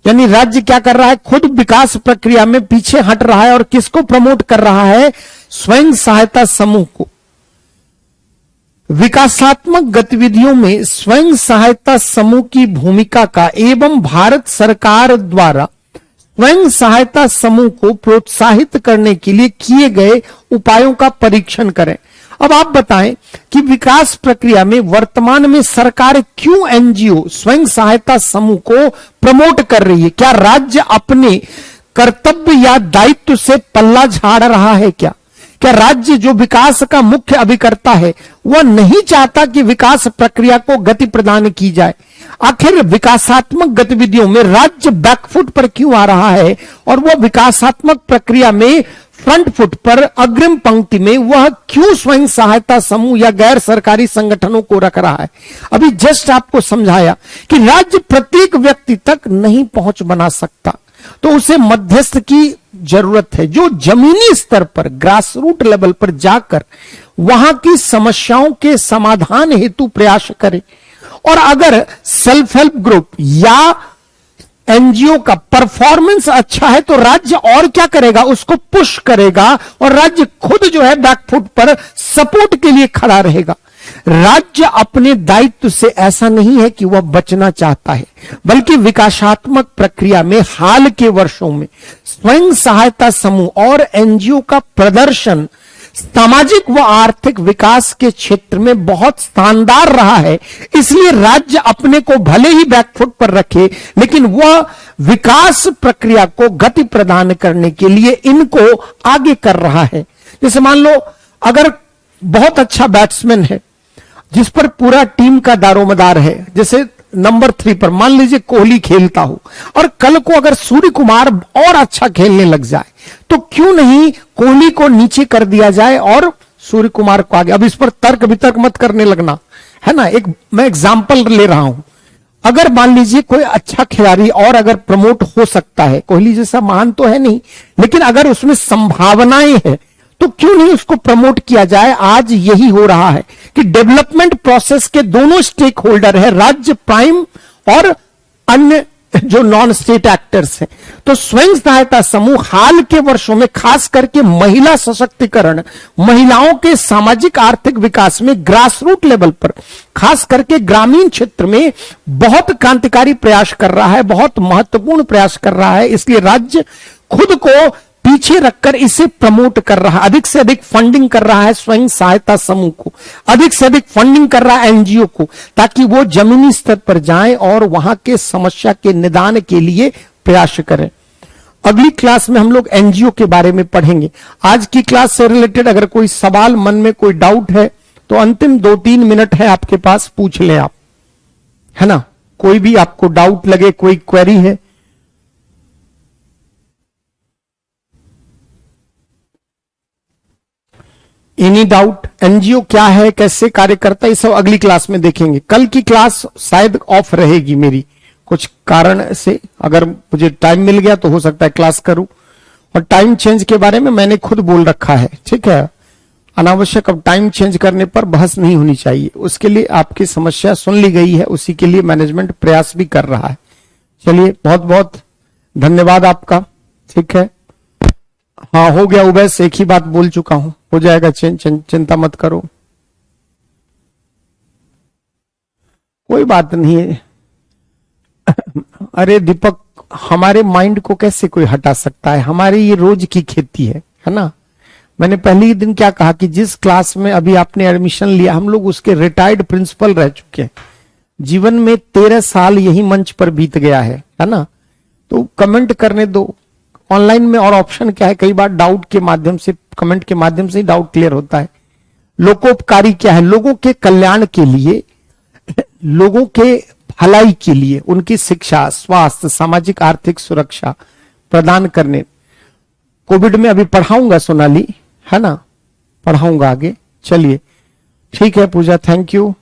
यानी राज्य क्या कर रहा है, खुद विकास प्रक्रिया में पीछे हट रहा है और किसको प्रमोट कर रहा है? स्वयं सहायता समूह को। विकासात्मक गतिविधियों में स्वयं सहायता समूह की भूमिका का एवं भारत सरकार द्वारा स्वयं सहायता समूह को प्रोत्साहित करने के लिए किए गए उपायों का परीक्षण करें। अब आप बताएं कि विकास प्रक्रिया में वर्तमान में सरकार क्यों एनजीओ स्वयं सहायता समूह को प्रमोट कर रही है? क्या राज्य अपने कर्तव्य या दायित्व से पल्ला झाड़ रहा है? क्या राज्य जो विकास का मुख्य अभिकर्ता है वह नहीं चाहता कि विकास प्रक्रिया को गति प्रदान की जाए? आखिर विकासात्मक गतिविधियों में राज्य बैकफुट पर क्यों आ रहा है और वह विकासात्मक प्रक्रिया में फ्रंट फुट पर, अग्रिम पंक्ति में, वह क्यों स्वयं सहायता समूह या गैर सरकारी संगठनों को रख रहा है? अभी जस्ट आपको समझाया कि राज्य प्रत्येक व्यक्ति तक नहीं पहुंच बना सकता, तो उसे मध्यस्थ की जरूरत है जो जमीनी स्तर पर, ग्रास रूट लेवल पर जाकर वहां की समस्याओं के समाधान हेतु प्रयास करे। और अगर सेल्फ हेल्प ग्रुप या एनजीओ का परफॉर्मेंस अच्छा है तो राज्य और क्या करेगा? उसको पुश करेगा और राज्य खुद जो है बैकफुट पर सपोर्ट के लिए खड़ा रहेगा। राज्य अपने दायित्व से ऐसा नहीं है कि वह बचना चाहता है, बल्कि विकासात्मक प्रक्रिया में हाल के वर्षों में स्वयं सहायता समूह और एनजीओ का प्रदर्शन सामाजिक व आर्थिक विकास के क्षेत्र में बहुत शानदार रहा है। इसलिए राज्य अपने को भले ही बैकफुट पर रखे, लेकिन वह विकास प्रक्रिया को गति प्रदान करने के लिए इनको आगे कर रहा है। जैसे मान लो अगर बहुत अच्छा बैट्समैन है जिस पर पूरा टीम का दारोमदार है, जैसे नंबर 3 पर मान लीजिए कोहली खेलता हो, और कल को अगर सूर्य कुमार और अच्छा खेलने लग जाए तो क्यों नहीं कोहली को नीचे कर दिया जाए और सूर्य कुमार को आगे? अब इस पर तर्क वितर्क मत करने लगना, है ना। एक मैं एग्जाम्पल ले रहा हूं। अगर मान लीजिए कोई अच्छा खिलाड़ी और अगर प्रमोट हो सकता है, कोहली जैसा महान तो है नहीं, लेकिन अगर उसमें संभावनाएं हैं तो क्यों नहीं उसको प्रमोट किया जाए? आज यही हो रहा है कि डेवलपमेंट प्रोसेस के दोनों स्टेक होल्डर है, राज्य, प्राइम और अन्य जो नॉन स्टेट एक्टर्स हैं। तो स्वयं सहायता समूह हाल के वर्षों में खास करके महिला सशक्तिकरण, महिलाओं के सामाजिक आर्थिक विकास में ग्रास रूट लेवल पर, खास करके ग्रामीण क्षेत्र में बहुत क्रांतिकारी प्रयास कर रहा है, बहुत महत्वपूर्ण प्रयास कर रहा है। इसलिए राज्य खुद को पीछे रखकर इसे प्रमोट कर रहा है, अधिक से अधिक फंडिंग कर रहा है स्वयं सहायता समूह को, अधिक से अधिक फंडिंग कर रहा है एनजीओ को, ताकि वो जमीनी स्तर पर जाएं और वहां के समस्या के निदान के लिए प्रयास करें। अगली क्लास में हम लोग एनजीओ के बारे में पढ़ेंगे। आज की क्लास से रिलेटेड अगर कोई सवाल, मन में कोई डाउट है तो अंतिम 2-3 मिनट है आपके पास, पूछ लें आप, है ना। कोई भी आपको डाउट लगे, कोई क्वेरी है? Any doubt? एनजीओ क्या है, कैसे कार्य करता है, ये सब अगली क्लास में देखेंगे। कल की क्लास शायद ऑफ रहेगी मेरी कुछ कारण से, अगर मुझे टाइम मिल गया तो हो सकता है क्लास करूं। और टाइम चेंज के बारे में मैंने खुद बोल रखा है, ठीक है। अनावश्यक अब टाइम चेंज करने पर बहस नहीं होनी चाहिए, उसके लिए आपकी समस्या सुन ली गई है, उसी के लिए मैनेजमेंट प्रयास भी कर रहा है। चलिए, बहुत बहुत धन्यवाद आपका, ठीक है। हाँ, हो गया उबैस, एक ही बात बोल चुका हूं, हो जाएगा चेंज, चिंता मत करो, कोई बात नहीं है। अरे दीपक, हमारे माइंड को कैसे कोई हटा सकता है? हमारी ये रोज की खेती है ना। मैंने पहले ही दिन क्या कहा कि जिस क्लास में अभी आपने एडमिशन लिया, हम लोग उसके रिटायर्ड प्रिंसिपल रह चुके हैं। जीवन में 13 साल यही मंच पर बीत गया है ना। तो कमेंट करने दो, ऑनलाइन में और ऑप्शन क्या है? कई बार डाउट के माध्यम से, कमेंट के माध्यम से ही डाउट क्लियर होता है। लोकोपकारी क्या है? लोगों के कल्याण के लिए, लोगों के भलाई के लिए, उनकी शिक्षा, स्वास्थ्य, सामाजिक आर्थिक सुरक्षा प्रदान करने। कोविड में अभी पढ़ाऊंगा सोनाली, है ना, पढ़ाऊंगा आगे। चलिए, ठीक है पूजा, थैंक यू।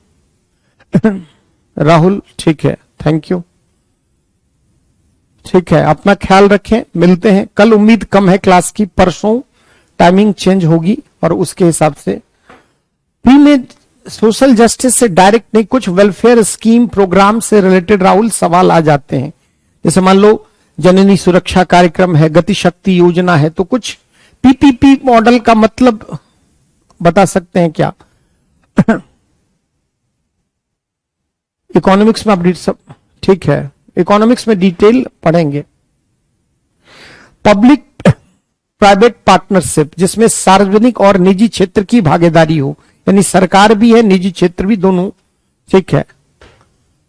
राहुल, ठीक है, थैंक यू, ठीक है। अपना ख्याल रखें, मिलते हैं कल। उम्मीद कम है क्लास की, परसों टाइमिंग चेंज होगी और उसके हिसाब से। प्री में सोशल जस्टिस से डायरेक्ट नहीं, कुछ वेलफेयर स्कीम प्रोग्राम से रिलेटेड राहुल सवाल आ जाते हैं। जैसे मान लो जननी सुरक्षा कार्यक्रम है, गति शक्ति योजना है, तो कुछ पीपीपी मॉडल का मतलब बता सकते हैं क्या? इकोनॉमिक्स में अपडेट सब ठीक है, इकोनॉमिक्स में डिटेल पढ़ेंगे। पब्लिक प्राइवेट पार्टनरशिप, जिसमें सार्वजनिक और निजी क्षेत्र की भागीदारी हो, यानी सरकार भी है, निजी क्षेत्र भी, दोनों, ठीक है।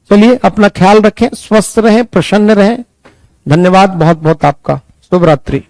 चलिए, अपना ख्याल रखें, स्वस्थ रहें, प्रसन्न रहें। धन्यवाद बहुत बहुत आपका। शुभ रात्रि।